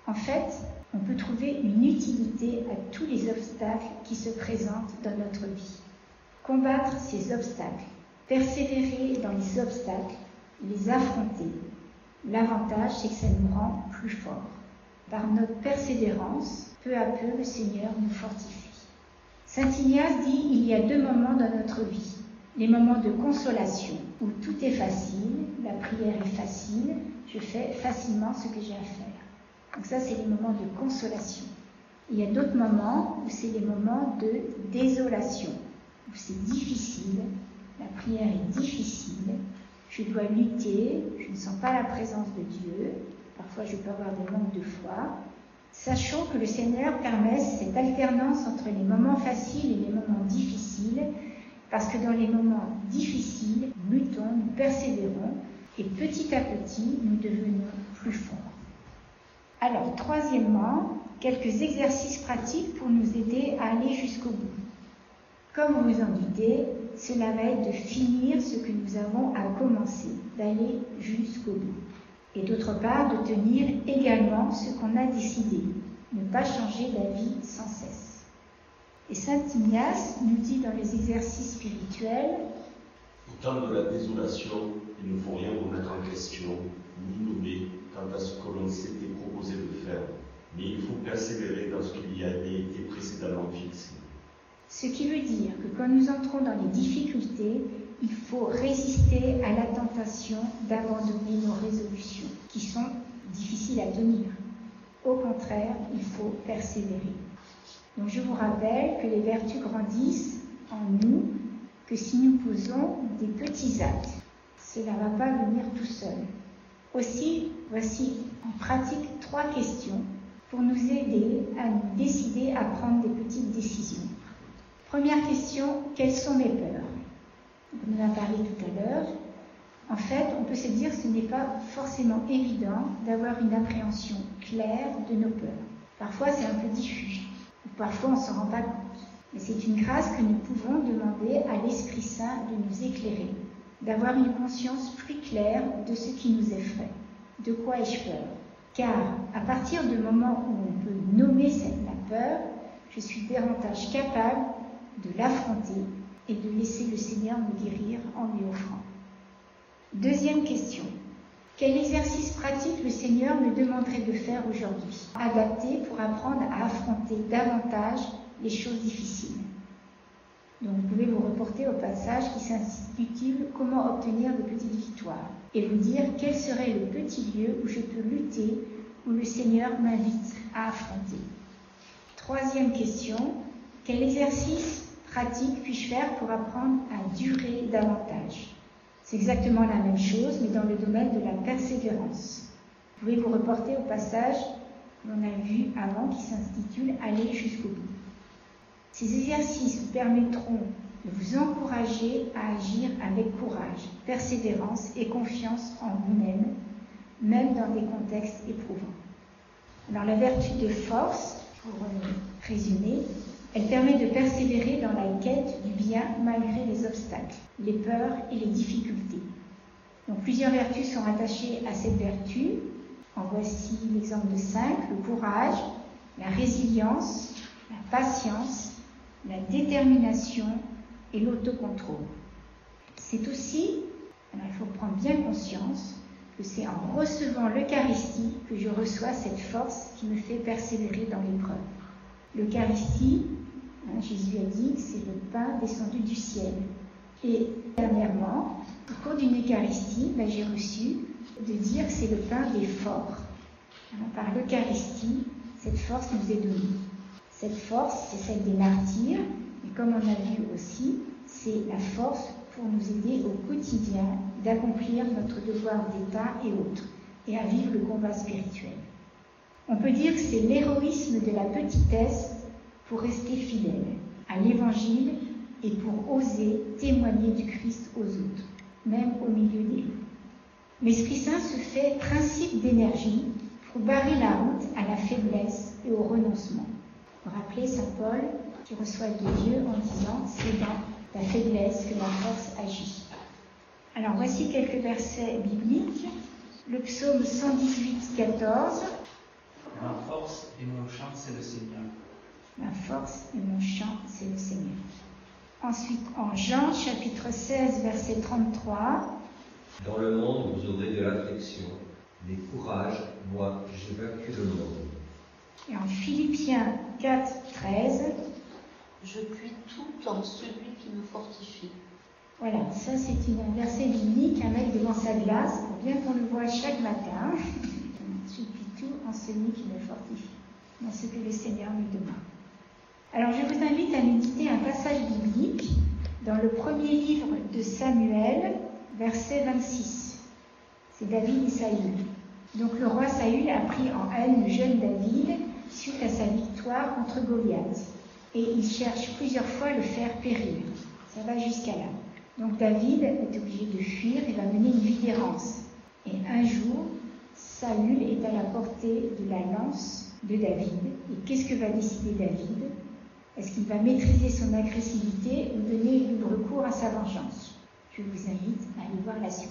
En fait, on peut trouver une utilité à tous les obstacles qui se présentent dans notre vie. Combattre ces obstacles, persévérer dans les obstacles, les affronter. L'avantage, c'est que ça nous rend plus forts. Par notre persévérance, peu à peu, le Seigneur nous fortifie. Saint Ignace dit, il y a deux moments dans notre vie. Les moments de consolation, où tout est facile, la prière est facile, je fais facilement ce que j'ai à faire. Donc ça, c'est les moments de consolation. Il y a d'autres moments où c'est les moments de désolation, où c'est difficile, la prière est difficile, je dois lutter, je ne sens pas la présence de Dieu, parfois je peux avoir des manques de foi. Sachons que le Seigneur permet cette alternance entre les moments faciles et les moments difficiles, parce que dans les moments difficiles, nous luttons, nous persévérons, et petit à petit, nous devenons plus forts. Alors, troisièmement, quelques exercices pratiques pour nous aider à aller jusqu'au bout. Comme vous vous en doutez, cela va être de finir ce que nous avons à commencer, d'aller jusqu'au bout. Et d'autre part, de tenir également ce qu'on a décidé, ne pas changer d'avis sans cesse. Et saint Ignace nous dit dans les exercices spirituels, au temps de la désolation, il ne faut rien remettre en question, ni nommer quant à ce que l'on s'était proposé de faire. mais il faut persévérer dans ce qui a été précédemment fixé. Ce qui veut dire que quand nous entrons dans les difficultés, il faut résister à la tentation d'abandonner nos résolutions, qui sont difficiles à tenir. Au contraire, il faut persévérer. Donc je vous rappelle que les vertus grandissent en nous que si nous posons des petits actes. Cela ne va pas venir tout seul. Aussi, voici en pratique 3 questions pour nous aider à nous décider à prendre des petites décisions. Première question, quelles sont mes peurs? On en a parlé tout à l'heure. En fait, on peut se dire que ce n'est pas forcément évident d'avoir une appréhension claire de nos peurs. Parfois, c'est un peu diffus. Parfois, on ne s'en rend pas compte. Mais c'est une grâce que nous pouvons demander à l'Esprit Saint de nous éclairer, d'avoir une conscience plus claire de ce qui nous effraie. De quoi ai-je peur? Car à partir du moment où on peut nommer la peur, je suis davantage capable de l'affronter et de laisser le Seigneur me guérir en lui offrant. Deuxième question. Quel exercice pratique le Seigneur me demanderait de faire aujourd'hui, adapté pour apprendre à affronter davantage les choses difficiles? Donc vous pouvez vous reporter au passage qui s'intitule « Comment obtenir de petites victoires » et vous dire quel serait le petit lieu où je peux lutter, où le Seigneur m'invite à affronter. Troisième question. Quel exercice pratique puis-je faire pour apprendre à durer davantage? C'est exactement la même chose, mais dans le domaine de la persévérance. Vous pouvez vous reporter au passage qu'on a vu avant qui s'intitule « Aller jusqu'au bout ». Ces exercices vous permettront de vous encourager à agir avec courage, persévérance et confiance en vous-même, même dans des contextes éprouvants. Alors la vertu de force, pour résumer, elle permet de persévérer dans la quête du bien malgré les obstacles, les peurs et les difficultés. Donc plusieurs vertus sont rattachées à cette vertu. En voici l'exemple de 5, le courage, la résilience, la patience, la détermination et l'autocontrôle. C'est aussi, alors il faut prendre bien conscience, que c'est en recevant l'Eucharistie que je reçois cette force qui me fait persévérer dans l'épreuve. L'Eucharistie, Jésus a dit que c'est le pain descendu du ciel. Et dernièrement, au cours d'une Eucharistie, j'ai reçu de dire que c'est le pain des forts. Alors, par l'Eucharistie, cette force nous est donnée. Cette force, c'est celle des martyrs, et comme on a vu aussi, c'est la force pour nous aider au quotidien d'accomplir notre devoir d'État et autres, et à vivre le combat spirituel. On peut dire que c'est l'héroïsme de la petitesse pour rester fidèle à l'Évangile et pour oser témoigner du Christ aux autres, même au milieu des loups. L'Esprit Saint se fait principe d'énergie pour barrer la route à la faiblesse et au renoncement. Vous vous rappelez Saint Paul qui reçoit de Dieu en disant « C'est dans la faiblesse que la force agit ». Alors voici quelques versets bibliques. Le psaume 118, 14. Ma force et mon chant, c'est le Seigneur. Ma force et mon chant, c'est le Seigneur. Ensuite, en Jean, chapitre 16, verset 33. Dans le monde, vous aurez de l'affliction. Mais courage, moi, j'ai vaincu le monde. Et en Philippiens 4, 13. Je puis tout en celui qui me fortifie. Voilà, ça c'est un verset biblique à mettre devant sa glace pour bien qu'on le voie chaque matin. Je puis tout en celui qui me fortifie, dans ce que le Seigneur nous demande. Alors je vous invite à méditer un passage biblique dans le premier livre de Samuel, verset 26. C'est David et Saül. Donc le roi Saül a pris en haine le jeune David suite à sa victoire contre Goliath. Et il cherche plusieurs fois à le faire périr. Ça va jusqu'à là. Donc David est obligé de fuir et va mener une vie d'errance. Et un jour, Saül est à la portée de la lance de David. Et qu'est-ce que va décider David? Est-ce qu'il va maîtriser son agressivité ou donner libre cours à sa vengeance? Je vous invite à aller voir la suite.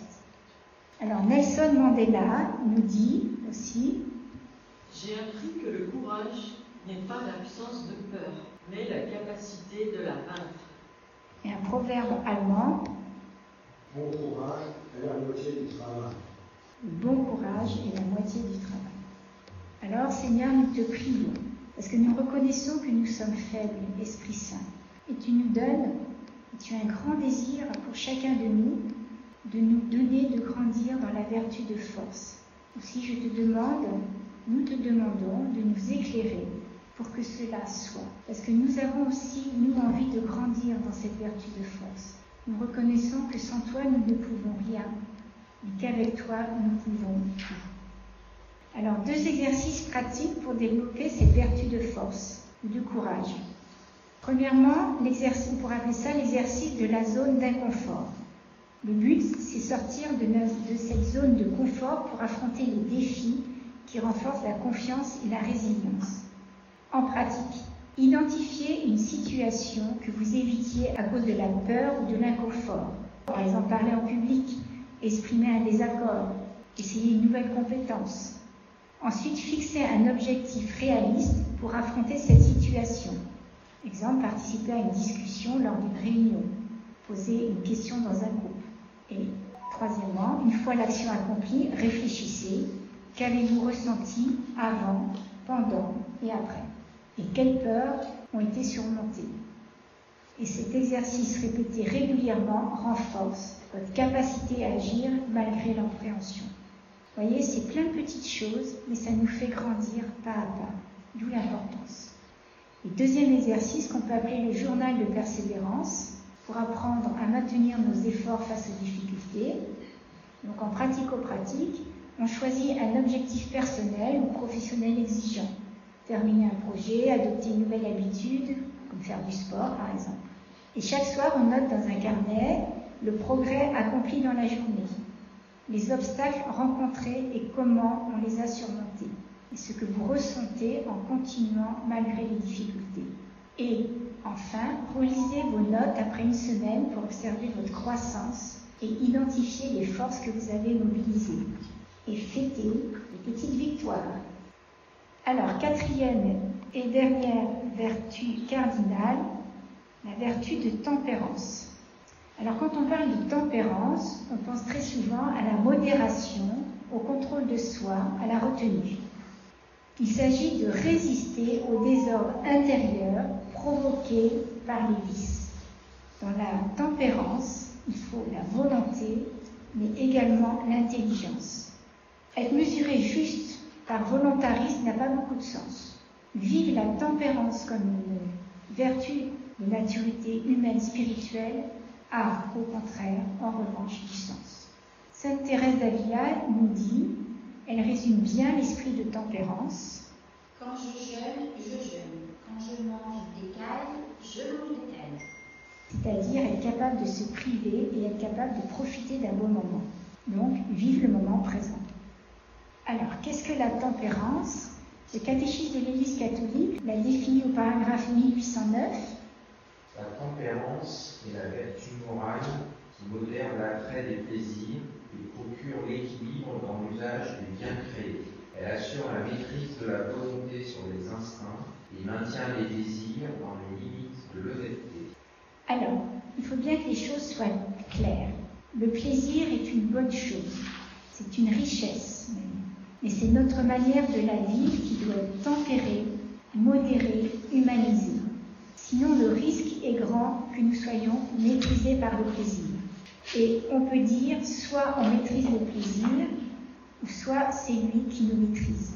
Alors Nelson Mandela nous dit aussi: j'ai appris que le courage n'est pas l'absence de peur, mais la capacité de la vaincre. Et un proverbe allemand: bon courage est la moitié du travail. Le bon courage est la moitié du travail. Alors Seigneur, nous te prions, parce que nous reconnaissons que nous sommes faibles, Esprit Saint. Et tu nous donnes, et tu as un grand désir pour chacun de nous donner de grandir dans la vertu de force. Aussi je te demande, nous te demandons de nous éclairer pour que cela soit. Parce que nous avons aussi, nous, envie de grandir dans cette vertu de force. Nous reconnaissons que sans toi, nous ne pouvons rien, mais qu'avec toi, nous pouvons tout. Alors, 2 exercices pratiques pour développer cette vertu de force ou de courage. Premièrement, on pourrait appeler ça l'exercice de la zone d'inconfort. Le but, c'est sortir de cette zone de confort pour affronter les défis qui renforcent la confiance et la résilience. En pratique, identifiez une situation que vous évitiez à cause de la peur ou de l'inconfort. Par exemple, parler en public, exprimer un désaccord, essayer une nouvelle compétence. Ensuite, fixez un objectif réaliste pour affronter cette situation. Exemple, participer à une discussion lors d'une réunion, poser une question dans un groupe. Et troisièmement, une fois l'action accomplie, réfléchissez. Qu'avez-vous ressenti avant, pendant et après? Et quelles peurs ont été surmontées? Et cet exercice répété régulièrement renforce votre capacité à agir malgré l'appréhension. Vous voyez, c'est plein de petites choses, mais ça nous fait grandir pas à pas, d'où l'importance. Et deuxième exercice qu'on peut appeler le journal de persévérance, pour apprendre à maintenir nos efforts face aux difficultés. Donc en pratico-pratique, on choisit un objectif personnel ou professionnel exigeant. Terminer un projet, adopter une nouvelle habitude, comme faire du sport par exemple. Et chaque soir, on note dans un carnet le progrès accompli dans la journée, les obstacles rencontrés et comment on les a surmontés, et ce que vous ressentez en continuant malgré les difficultés. Et enfin, relisez vos notes après une semaine pour observer votre croissance et identifier les forces que vous avez mobilisées. Et fêtez les petites victoires. Alors, 4e et dernière vertu cardinale, la vertu de tempérance. Alors, quand on parle de tempérance, on pense très souvent à la modération, au contrôle de soi, à la retenue. Il s'agit de résister au désordre intérieur provoqué par les vices. Dans la tempérance, il faut la volonté, mais également l'intelligence. Être mesuré juste par volontarisme n'a pas beaucoup de sens. Vivre la tempérance comme une vertu de maturité humaine spirituelle a, au contraire, en revanche, du sens. Sainte Thérèse d'Avila nous dit, elle résume bien l'esprit de tempérance. Quand je jeûne, je jeûne. Quand je mange d'écailles, je mange d'écailles. C'est-à-dire être capable de se priver et être capable de profiter d'un beau moment. Donc, vivre le moment présent. Alors, qu'est-ce que la tempérance? Le catéchisme de l'Église catholique l'a défini au paragraphe 1809. La tempérance est la vertu morale qui modère l'attrait des plaisirs et procure l'équilibre dans l'usage des biens créés. Elle assure la maîtrise de la volonté sur les instincts et maintient les désirs dans les limites de l'honnêteté. Alors, il faut bien que les choses soient claires. Le plaisir est une bonne chose, c'est une richesse même. Mais c'est notre manière de la vivre qui doit être tempérée, modérée, humanisée. Sinon, le risque est grand que nous soyons maîtrisés par le plaisir. Et on peut dire, soit on maîtrise le plaisir, ou soit c'est lui qui nous maîtrise.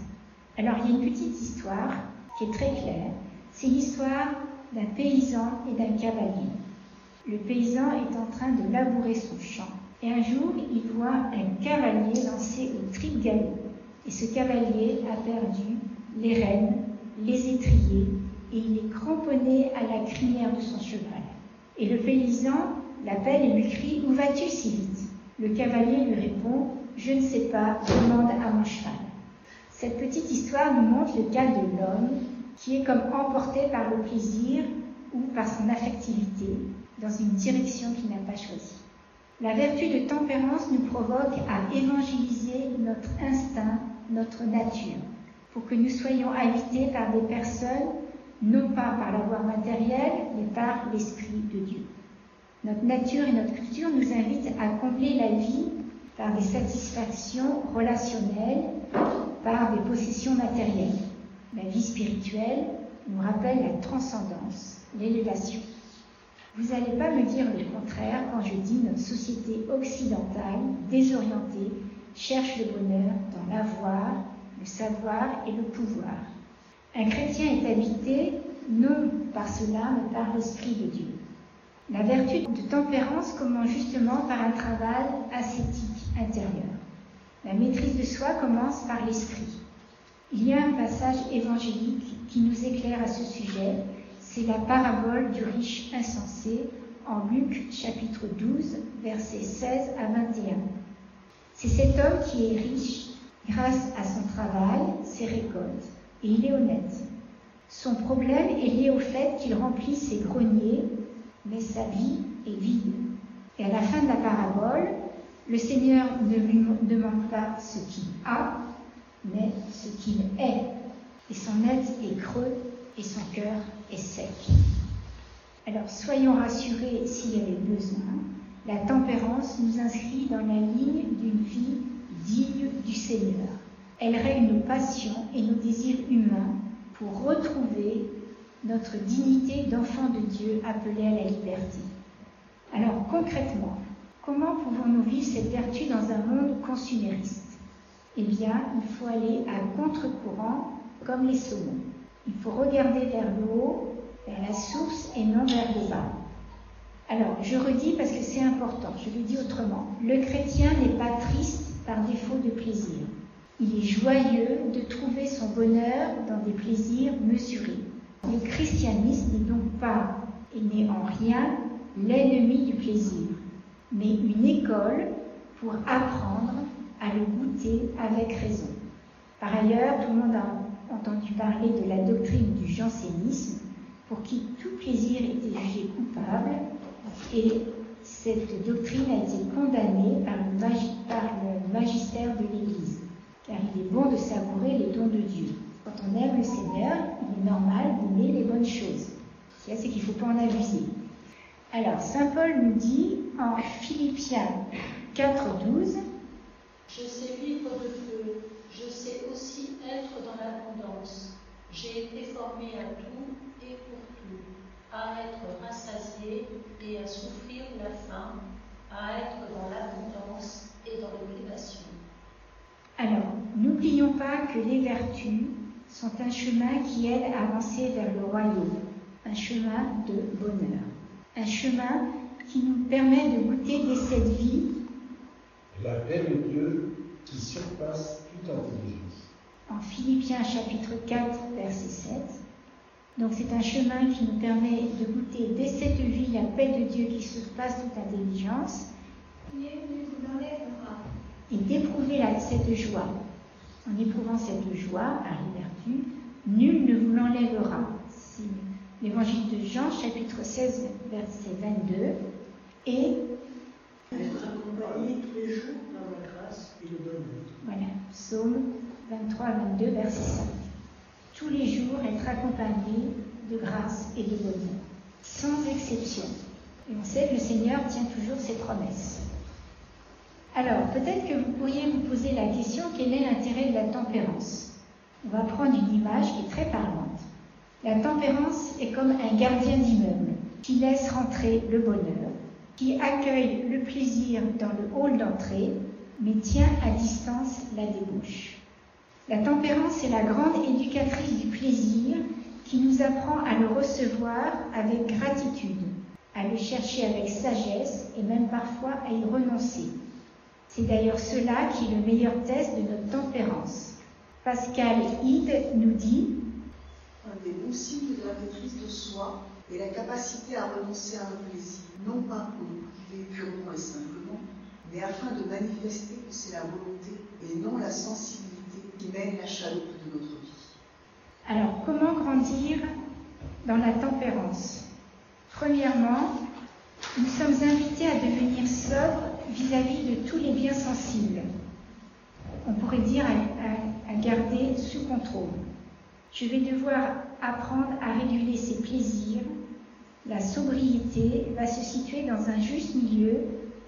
Alors, il y a une petite histoire qui est très claire. C'est l'histoire d'un paysan et d'un cavalier. Le paysan est en train de labourer son champ. Et un jour, il voit un cavalier lancé au trip-galop. Et ce cavalier a perdu les rênes, les étriers, et il est cramponné à la crinière de son cheval. Et le paysan l'appelle et lui crie « Où vas-tu si vite ?» Le cavalier lui répond « Je ne sais pas, demande à mon cheval. » Cette petite histoire nous montre le cas de l'homme qui est comme emporté par le plaisir ou par son affectivité dans une direction qu'il n'a pas choisie. La vertu de tempérance nous provoque à évangéliser notre instinct, notre nature, pour que nous soyons habités par des personnes, non pas par la voie matérielle, mais par l'Esprit de Dieu. Notre nature et notre culture nous invitent à combler la vie par des satisfactions relationnelles, par des possessions matérielles. La vie spirituelle nous rappelle la transcendance, l'élévation. Vous n'allez pas me dire le contraire quand je dis notre société occidentale, désorientée, cherche le bonheur dans l'avoir, le savoir et le pouvoir. Un chrétien est habité non par cela, mais par l'Esprit de Dieu. La vertu de tempérance commence justement par un travail ascétique intérieur. La maîtrise de soi commence par l'esprit. Il y a un passage évangélique qui nous éclaire à ce sujet, c'est la parabole du riche insensé en Luc chapitre 12, versets 16 à 21. C'est cet homme qui est riche grâce à son travail, ses récoltes, et il est honnête. Son problème est lié au fait qu'il remplit ses greniers, mais sa vie est vide. Et à la fin de la parabole, le Seigneur ne lui demande pas ce qu'il a, mais ce qu'il est. Et son être est creux et son cœur est sec. Alors soyons rassurés s'il y avait besoin. La tempérance nous inscrit dans la ligne d'une vie digne du Seigneur. Elle règle nos passions et nos désirs humains pour retrouver notre dignité d'enfant de Dieu appelé à la liberté. Alors concrètement, comment pouvons-nous vivre cette vertu dans un monde consumériste? Eh bien, il faut aller à contre-courant comme les saumons. Il faut regarder vers le haut, vers la source et non vers le bas. Alors, je redis parce que c'est important, je le dis autrement. Le chrétien n'est pas triste par défaut de plaisir. Il est joyeux de trouver son bonheur dans des plaisirs mesurés. Le christianisme n'est donc pas et n'est en rien l'ennemi du plaisir, mais une école pour apprendre à le goûter avec raison. Par ailleurs, tout le monde a entendu parler de la doctrine du jansénisme, pour qui tout plaisir était jugé coupable, et cette doctrine a été condamnée par le magistère de l'Église, car il est bon de savourer les dons de Dieu. Quand on aime le Seigneur, il est normal d'aimer les bonnes choses. C'est qu'il ne faut pas en abuser. Alors, saint Paul nous dit en Philippiens 4,12 « Je sais vivre de peu, je sais aussi être dans l'abondance. J'ai été formé à tout et pour tout, à être rassasié et à souffrir la faim, à être dans l'abondance et dans les privations. » Alors, n'oublions pas que les vertus sont un chemin qui aide à avancer vers le royaume, un chemin de bonheur, un chemin qui nous permet de goûter dès cette vie la paix de Dieu qui surpasse toute intelligence. En Philippiens chapitre 4, verset 7. Donc c'est un chemin qui nous permet de goûter dès cette vie la paix de Dieu qui surpasse toute intelligence et d'éprouver cette joie. En éprouvant cette joie par les vertus, nul ne vous l'enlèvera. C'est l'évangile de Jean, chapitre 16, verset 22. Et être accompagné tous les jours dans la grâce et le bonheur. Voilà, psaume 23-22, verset 5. Tous les jours être accompagné de grâce et de bonheur, sans exception. Et on sait que le Seigneur tient toujours ses promesses. Alors, peut-être que vous pourriez vous poser la question, quel est l'intérêt de la tempérance? On va prendre une image qui est très parlante. La tempérance est comme un gardien d'immeuble qui laisse rentrer le bonheur, qui accueille le plaisir dans le hall d'entrée, mais tient à distance la débauche. La tempérance est la grande éducatrice du plaisir qui nous apprend à le recevoir avec gratitude, à le chercher avec sagesse et même parfois à y renoncer. C'est d'ailleurs cela qui est le meilleur test de notre tempérance. Pascal Hyde nous dit « Un des bons signes de la maîtrise de soi est la capacité à renoncer à un plaisir, non pas pour nous priver purement et simplement, mais afin de manifester que c'est la volonté et non la sensibilité qui mène la chaloupe de notre vie. » Alors, comment grandir dans la tempérance? Premièrement, nous sommes invités à devenir sobres vis-à-vis de tous les biens sensibles. On pourrait dire à garder sous contrôle. Je vais devoir apprendre à réguler ses plaisirs. La sobriété va se situer dans un juste milieu,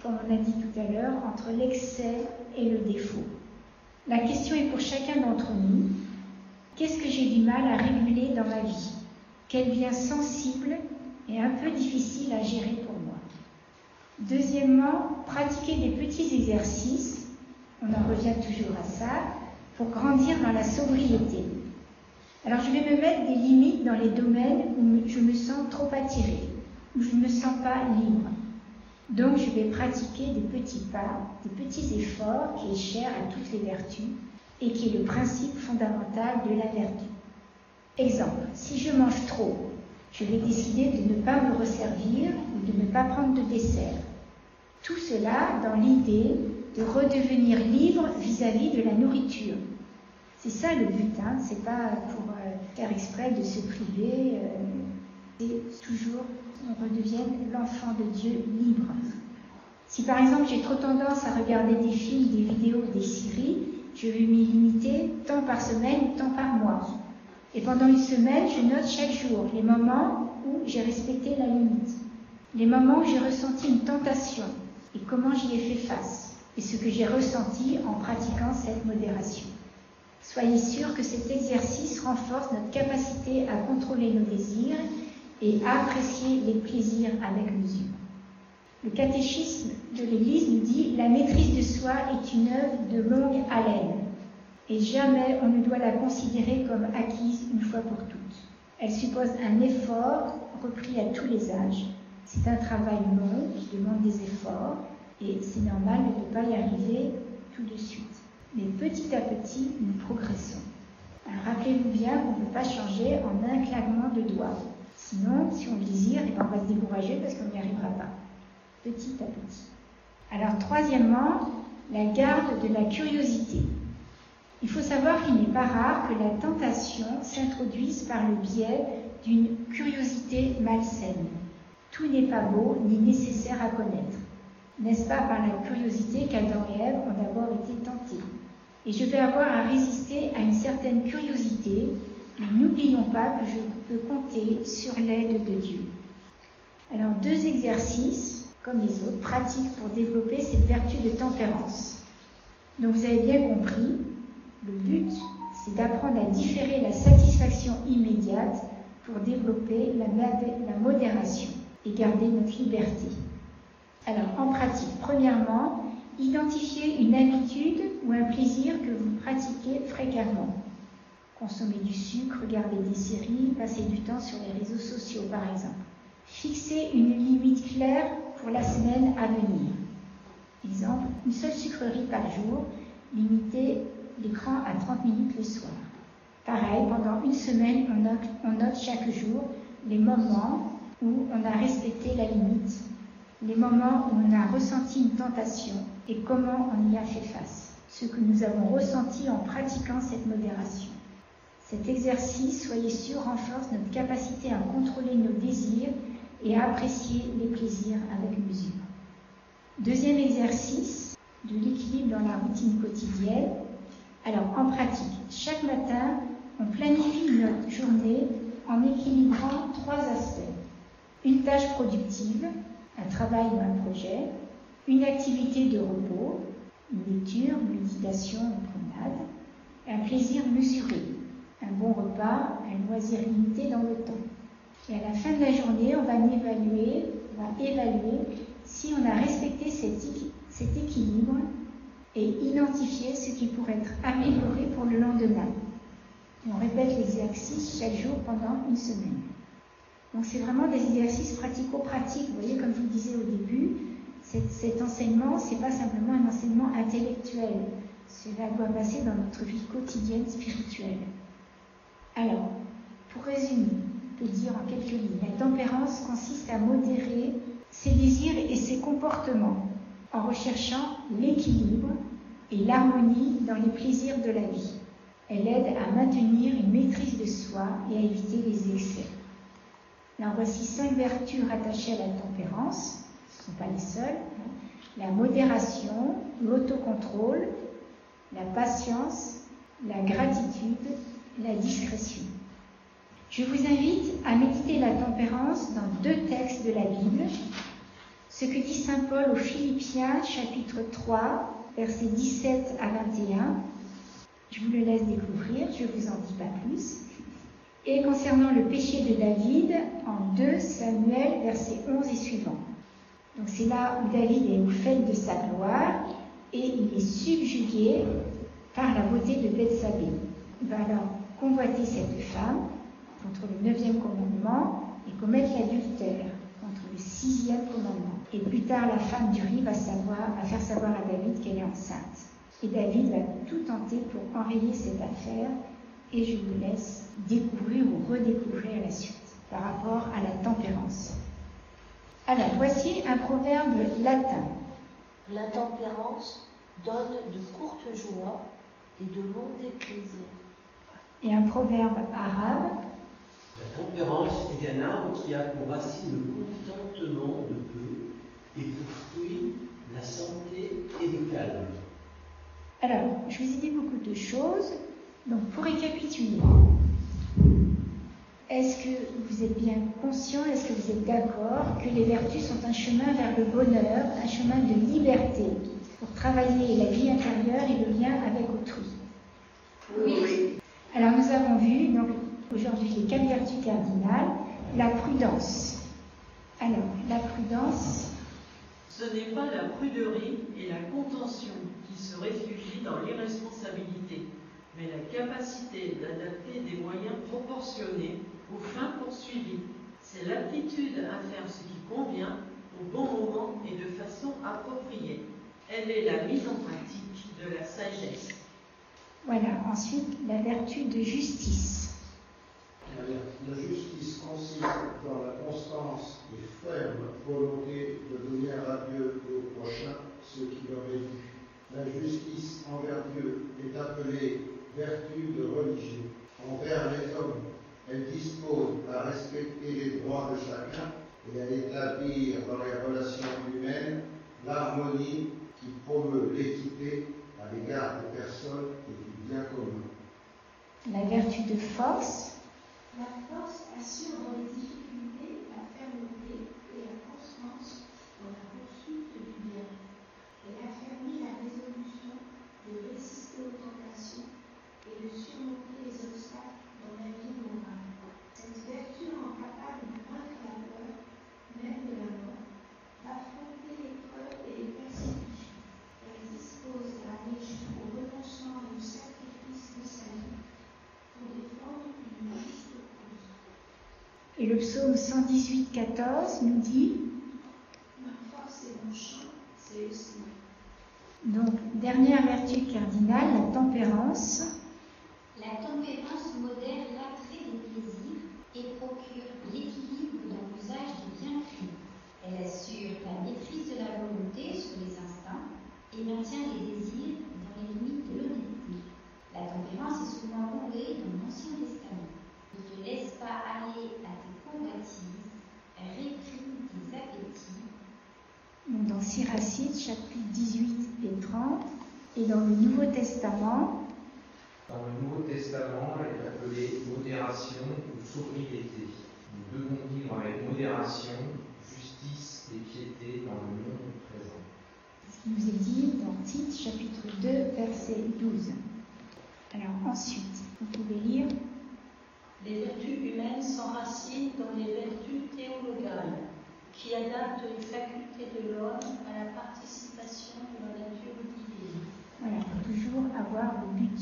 comme on a dit tout à l'heure, entre l'excès et le défaut. La question est pour chacun d'entre nous. Qu'est-ce que j'ai du mal à réguler dans ma vie? Quel bien sensible et un peu difficile à gérer pour moi? Deuxièmement, pratiquer des petits exercices, on en revient toujours à ça, pour grandir dans la sobriété. Alors je vais me mettre des limites dans les domaines où je me sens trop attirée, où je ne me sens pas libre. Donc je vais pratiquer des petits pas, des petits efforts qui est cher à toutes les vertus et qui est le principe fondamental de la vertu. Exemple, si je mange trop, je vais décider de ne pas me resservir ou de ne pas prendre de dessert. Tout cela dans l'idée de redevenir libre vis-à-vis de la nourriture. C'est ça le but, c'est pas pour faire exprès de se priver, c'est toujours on redevienne l'enfant de Dieu libre. Si par exemple j'ai trop tendance à regarder des films, des vidéos, des séries, je vais m'y limiter tant par semaine ou tant par mois. Et pendant une semaine, je note chaque jour les moments où j'ai respecté la limite, les moments où j'ai ressenti une tentation et comment j'y ai fait face, et ce que j'ai ressenti en pratiquant cette modération. Soyez sûrs que cet exercice renforce notre capacité à contrôler nos désirs et à apprécier les plaisirs avec mesure. Le catéchisme de l'Église nous dit « La maîtrise de soi est une œuvre de longue haleine et jamais on ne doit la considérer comme acquise une fois pour toutes. Elle suppose un effort repris à tous les âges. C'est un travail long qui demande des efforts et c'est normal de ne pas y arriver tout de suite. Mais petit à petit, nous progressons. Alors, rappelez-vous bien qu'on ne peut pas changer en un claquement de doigts. Sinon, si on désire, on va se décourager parce qu'on n'y arrivera pas. Petit à petit. Alors, troisièmement, la garde de la curiosité. Il faut savoir qu'il n'est pas rare que la tentation s'introduise par le biais d'une curiosité malsaine. Tout n'est pas beau ni nécessaire à connaître. N'est-ce pas par la curiosité qu'Adam et Ève ont d'abord été tentés? Et je vais avoir à résister à une certaine curiosité, mais n'oublions pas que je peux compter sur l'aide de Dieu. Alors, 2 exercices, comme les autres, pratiques pour développer cette vertu de tempérance. Donc, vous avez bien compris, le but, c'est d'apprendre à différer la satisfaction immédiate pour développer la modération et garder notre liberté. Alors, en pratique, premièrement, identifiez une habitude ou un plaisir que vous pratiquez fréquemment. Consommer du sucre, regarder des séries, passer du temps sur les réseaux sociaux, par exemple. Fixez une limite claire pour la semaine à venir. Exemple, une seule sucrerie par jour, limitez l'écran à 30 minutes le soir. Pareil, pendant une semaine, on note chaque jour les moments où on a respecté la limite, les moments où on a ressenti une tentation et comment on y a fait face, ce que nous avons ressenti en pratiquant cette modération. Cet exercice, soyez sûrs, renforce notre capacité à contrôler nos désirs et à apprécier les plaisirs avec mesure. Deuxième exercice, de l'équilibre dans la routine quotidienne. Alors, en pratique, chaque matin, on planifie notre journée en équilibrant 3 aspects. Une tâche productive, un travail ou un projet, une activité de repos, une lecture, une méditation, une promenade, un plaisir mesuré, un bon repas, un loisir limité dans le temps. Et à la fin de la journée, on va évaluer si on a respecté cet équilibre et identifier ce qui pourrait être amélioré pour le lendemain. Et on répète l'exercice chaque jour pendant une semaine. Donc c'est vraiment des exercices pratico-pratiques. Vous voyez, comme je vous disais au début, cet enseignement, ce n'est pas simplement un enseignement intellectuel. Cela doit passer dans notre vie quotidienne spirituelle. Alors, pour résumer, on peut dire en quelques lignes, la tempérance consiste à modérer ses désirs et ses comportements en recherchant l'équilibre et l'harmonie dans les plaisirs de la vie. Elle aide à maintenir une maîtrise de soi et à éviter les excès. Alors voici 5 vertus rattachées à la tempérance, ce ne sont pas les seules. La modération, l'autocontrôle, la patience, la gratitude, la discrétion. Je vous invite à méditer la tempérance dans 2 textes de la Bible. Ce que dit saint Paul aux Philippiens, chapitre 3, versets 17 à 21, Je vous le laisse découvrir, je ne vous en dis pas plus. Et concernant le péché de David, en 2 Samuel, versets 11 et suivants. Donc c'est là où David est au fait de sa gloire et il est subjugué par la beauté de Bethsabée. Il va alors convoiter cette femme contre le 9e commandement et commettre l'adultère contre le 6e commandement. Et plus tard, la femme d'Uri va faire savoir à David qu'elle est enceinte. Et David va tout tenter pour enrayer cette affaire et je vous laisse découvrir ou redécouvrir la suite par rapport à la tempérance. Alors, voici un proverbe latin. La tempérance donne de courtes joies et de longs déplaisirs. Et un proverbe arabe. La tempérance est un arbre qui a pour racine le contentement de peu et pour fruit la santé et le calme. Alors, je vous ai dit beaucoup de choses. Donc, pour récapituler, est-ce que vous êtes bien conscient, est-ce que vous êtes d'accord que les vertus sont un chemin vers le bonheur, un chemin de liberté pour travailler la vie intérieure et le lien avec autrui? Oui. Alors, nous avons vu, donc, aujourd'hui, les 4 vertus cardinales. La prudence. Alors, la prudence. Ce n'est pas la pruderie et la contention qui se réfugient dans l'irresponsabilité, mais la capacité d'adapter des moyens proportionnés aux fins poursuivies. C'est l'aptitude à faire ce qui convient au bon moment et de façon appropriée. Elle est la mise en pratique de la sagesse. Voilà, ensuite, la vertu de justice. La justice consiste dans la constance et ferme volonté de donner à Dieu et au prochain ce qui leur est dû. La justice envers Dieu est appelée vertu de religion. Envers les hommes, elle dispose à respecter les droits de chacun et à établir dans les relations humaines l'harmonie qui promeut l'équité à l'égard des personnes et du bien commun. La vertu de force. La force assure dans les difficultés la fermeté et la constance dans la poursuite du bien. Elle affermit la résolution de résister aux tentations et de surmonter les obstacles dans la vie morale. Cette vertu rend capable de vaincre la peur, même de la mort, d'affronter l'épreuve et les persécutions. Elle dispose à aller jusqu'au renoncement et au sacrifice de sa vie pour défendre une juste cause. Et le psaume 118,14 nous dit. Ma force et mon chant, c'est le Seigneur. Donc, dernière vertu cardinale, la tempérance. La tempérance modère l'attrait des plaisirs et procure l'équilibre dans l'usage des bienfaits. Elle assure la maîtrise de la volonté sur les instincts et maintient les désirs dans les limites de l'honnêteté. La tempérance est souvent louée dans l'Ancien Testament. Ne te laisse pas aller à tes convoitises, réprime tes appétits. Donc, dans Siracide, chapitre 18 et 30, et dans le Nouveau Testament. Dans le Nouveau Testament, elle est appelée modération ou sobriété. Nous devons vivre avec modération, justice et piété dans le monde présent. Ce qui nous est dit dans Tite, chapitre 2, verset 12. Alors ensuite, vous pouvez lire. Les vertus humaines s'enracinent dans les vertus théologales, qui adaptent les facultés de l'homme à la participation de la nature divine. Voilà, pour toujours avoir le but.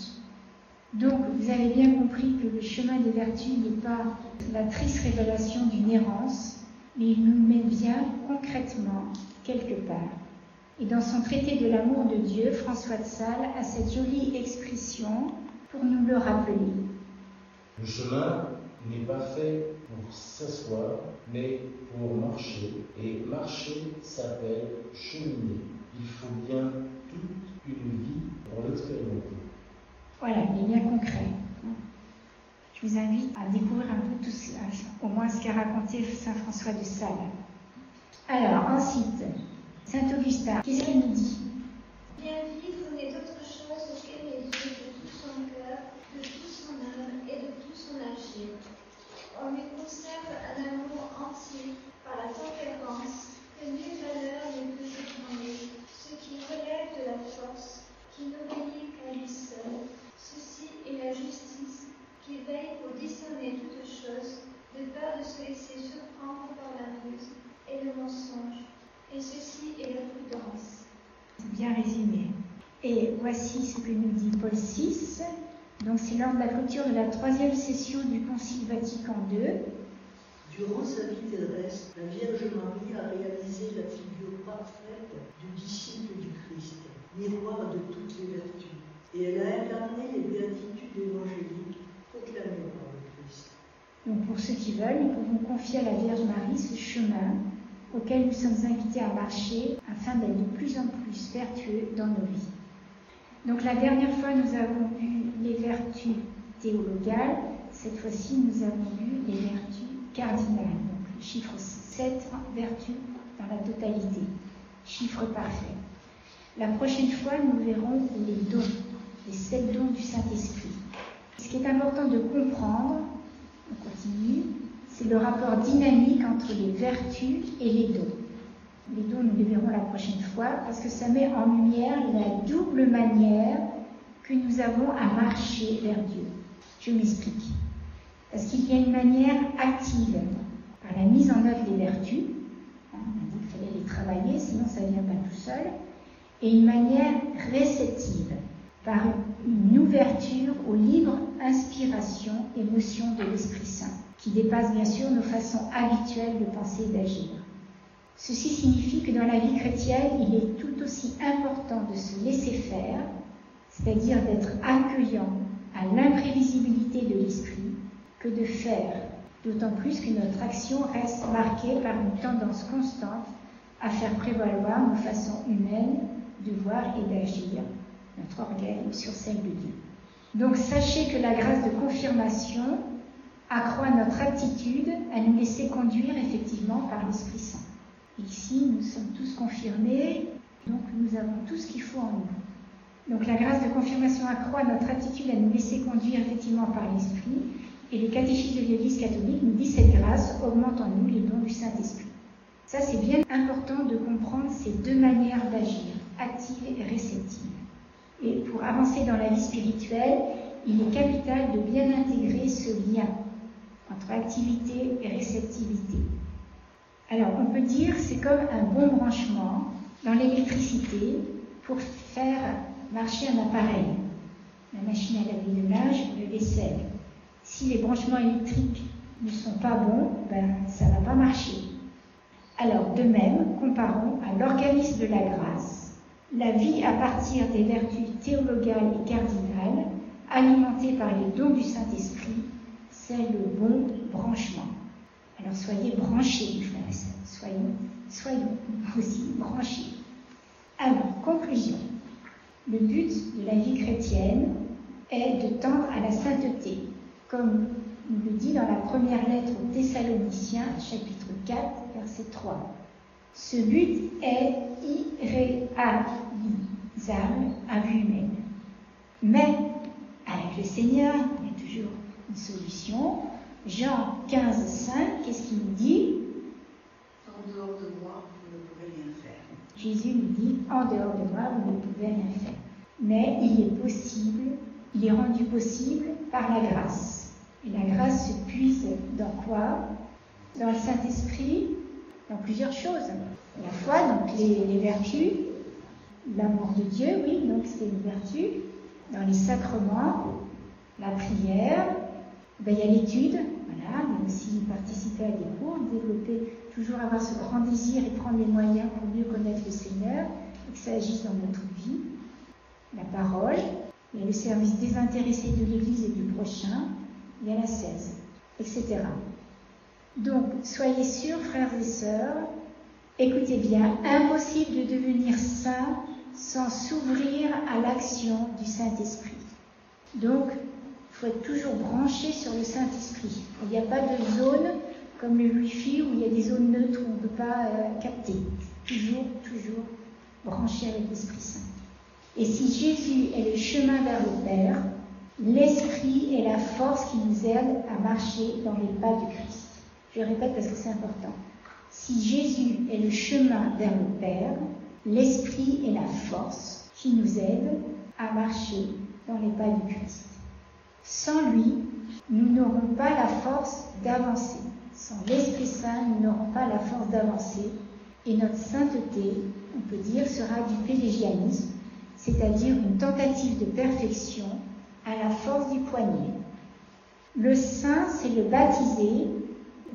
Donc, vous avez bien compris que le chemin des vertus n'est pas la triste révélation d'une errance, mais il nous met bien concrètement quelque part. Et dans son traité de l'amour de Dieu, François de Sales a cette jolie expression pour nous le rappeler. Le chemin n'est pas fait pour s'asseoir, mais pour marcher. Et marcher s'appelle cheminer. Il faut bien toute une vie pour l'expérimenter. Voilà, il est bien concret. Je vous invite à découvrir un peu tout cela, au moins ce qu'a raconté Saint François de Sales. Alors, ensuite, Saint Augustin, qu'est-ce qu'il nous dit? Bien vivre n'est autre chose qu'aimer Dieu de tout son cœur, de tout son âme et de tout son agir. On lui conserve un amour entier par la tempérance, que nulle valeur ne peut ébranler, ce qui relève de la force, qui n'obéit qu'à lui seul. Ce voici ce que nous dit Paul VI. Donc c'est lors de la clôture de la 3e session du Concile Vatican II. Durant sa vie terrestre, la Vierge Marie a réalisé la figure parfaite du disciple du Christ, miroir de toutes les vertus, et elle a incarné les béatitudes évangéliques proclamées par le Christ. Donc pour ceux qui veulent, nous pouvons confier à la Vierge Marie ce chemin auquel nous sommes invités à marcher afin d'être de plus en plus vertueux dans nos vies. Donc la dernière fois, nous avons vu les vertus théologales. Cette fois-ci, nous avons vu les vertus cardinales. Donc le chiffre 7 vertus dans la totalité. Chiffre parfait. La prochaine fois, nous verrons les dons, les 7 dons du Saint-Esprit. Ce qui est important de comprendre, on continue, c'est le rapport dynamique entre les vertus et les dons. Les dons, nous les verrons la prochaine fois, parce que ça met en lumière la double manière que nous avons à marcher vers Dieu. Je m'explique. Parce qu'il y a une manière active, par la mise en œuvre des vertus, on a dit qu'il fallait les travailler, sinon ça ne vient pas tout seul, et une manière réceptive, par une ouverture aux libres inspirations, émotions de l'Esprit Saint, qui dépasse bien sûr nos façons habituelles de penser et d'agir. Ceci signifie que dans la vie chrétienne, il est tout aussi important de se laisser faire, c'est-à-dire d'être accueillant à l'imprévisibilité de l'esprit, que de faire, d'autant plus que notre action reste marquée par une tendance constante à faire prévaloir nos façons humaines de voir et d'agir, notre orgueil sur celle de Dieu. Donc sachez que la grâce de confirmation accroît notre aptitude à nous laisser conduire effectivement par l'Esprit Saint. Ici, nous sommes tous confirmés, donc nous avons tout ce qu'il faut en nous. Donc la grâce de confirmation accroît notre aptitude à nous laisser conduire effectivement par l'Esprit, et le catéchisme de l'Église catholique nous dit cette grâce augmente en nous les dons du Saint-Esprit. Ça, c'est bien important de comprendre ces deux manières d'agir, active et réceptive. Et pour avancer dans la vie spirituelle, il est capital de bien intégrer ce lien entre activité et réceptivité. Alors, on peut dire que c'est comme un bon branchement dans l'électricité pour faire marcher un appareil. La machine à laver le linge ou le vaisselle. Si les branchements électriques ne sont pas bons, ça ne va pas marcher. Alors, de même, comparons à l'organisme de la grâce, la vie à partir des vertus théologales et cardinales, alimentée par les dons du Saint-Esprit, c'est le bon branchement. Alors soyez branchés, frères et sœurs, soyons aussi branchés. Alors, conclusion. Le but de la vie chrétienne est de tendre à la sainteté, comme nous le dit dans la première lettre aux Thessaloniciens, chapitre 4, verset 3. Ce but est irréalisable à vue humaine. Mais avec le Seigneur, il y a toujours une solution. Jean 15, 5, qu'est-ce qu'il nous dit? En dehors de moi, vous ne pourrez rien faire. Jésus nous dit, en dehors de moi, vous ne pouvez rien faire. Mais il est possible, il est rendu possible par la grâce. Et la grâce se puise dans quoi? Dans le Saint-Esprit, dans plusieurs choses. La foi, donc les vertus, l'amour de Dieu, oui, donc c'est une vertu. Dans les sacrements, la prière, il y a l'étude, voilà, mais aussi participer à des cours, développer, toujours avoir ce grand désir et prendre les moyens pour mieux connaître le Seigneur et que ça agisse dans notre vie. La parole, il y a le service désintéressé de l'Église et du prochain, il y a la cèse, etc. Donc, soyez sûrs, frères et sœurs, écoutez bien, impossible de devenir saint sans s'ouvrir à l'action du Saint-Esprit. Donc, il faut être toujours branché sur le Saint-Esprit. Il n'y a pas de zone comme le Wi-Fi où il y a des zones neutres où on ne peut pas capter. Toujours branché avec l'Esprit Saint. Et si Jésus est le chemin vers le Père, l'Esprit est la force qui nous aide à marcher dans les pas du Christ. Je le répète parce que c'est important. Si Jésus est le chemin vers le Père, l'Esprit est la force qui nous aide à marcher dans les pas du Christ. Sans lui, nous n'aurons pas la force d'avancer. Sans l'Esprit Saint, nous n'aurons pas la force d'avancer. Et notre sainteté, on peut dire, sera du pélégianisme, c'est-à-dire une tentative de perfection à la force du poignet. Le saint, c'est le baptisé,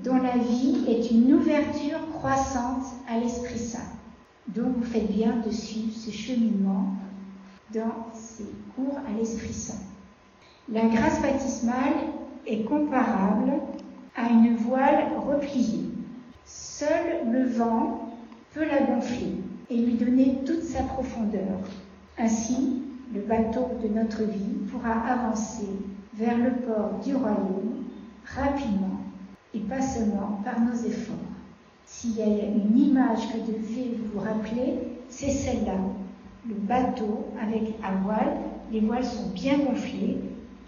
dont la vie est une ouverture croissante à l'Esprit Saint. Donc vous faites bien de suivre ce cheminement dans ces cours à l'Esprit Saint. La grâce baptismale est comparable à une voile repliée. Seul le vent peut la gonfler et lui donner toute sa profondeur. Ainsi, le bateau de notre vie pourra avancer vers le port du royaume rapidement et pas seulement par nos efforts. S'il y a une image que vous devez vous rappeler, c'est celle-là. Le bateau avec à voile, les voiles sont bien gonflées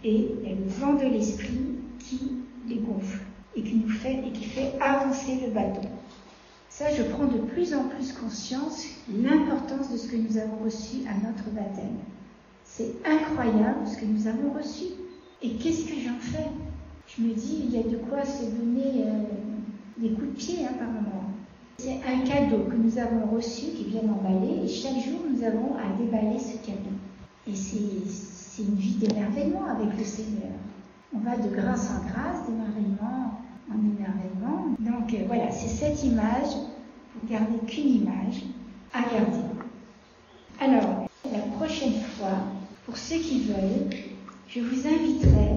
et il y a le vent de l'esprit qui les gonfle et qui fait avancer le bateau. Ça, je prends de plus en plus conscience l'importance de ce que nous avons reçu à notre baptême. C'est incroyable ce que nous avons reçu. Et qu'est-ce que j'en fais? Je me dis, il y a de quoi se donner des coups de pied par moment. C'est un cadeau que nous avons reçu, qui est bien emballé, et chaque jour nous avons à déballer ce cadeau. Et c'est une vie d'émerveillement avec le Seigneur. On va de grâce en grâce, d'émerveillement en émerveillement. Donc voilà, c'est cette image, pour garder qu'une image, à garder. Alors, la prochaine fois, pour ceux qui veulent, je vous inviterai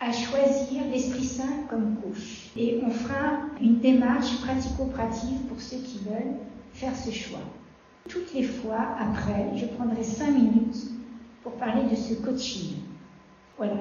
à choisir l'Esprit Saint comme coach. Et on fera une démarche pratico-pratique pour ceux qui veulent faire ce choix. Toutes les fois, après, je prendrai 5 minutes pour parler de ce coaching. Voilà.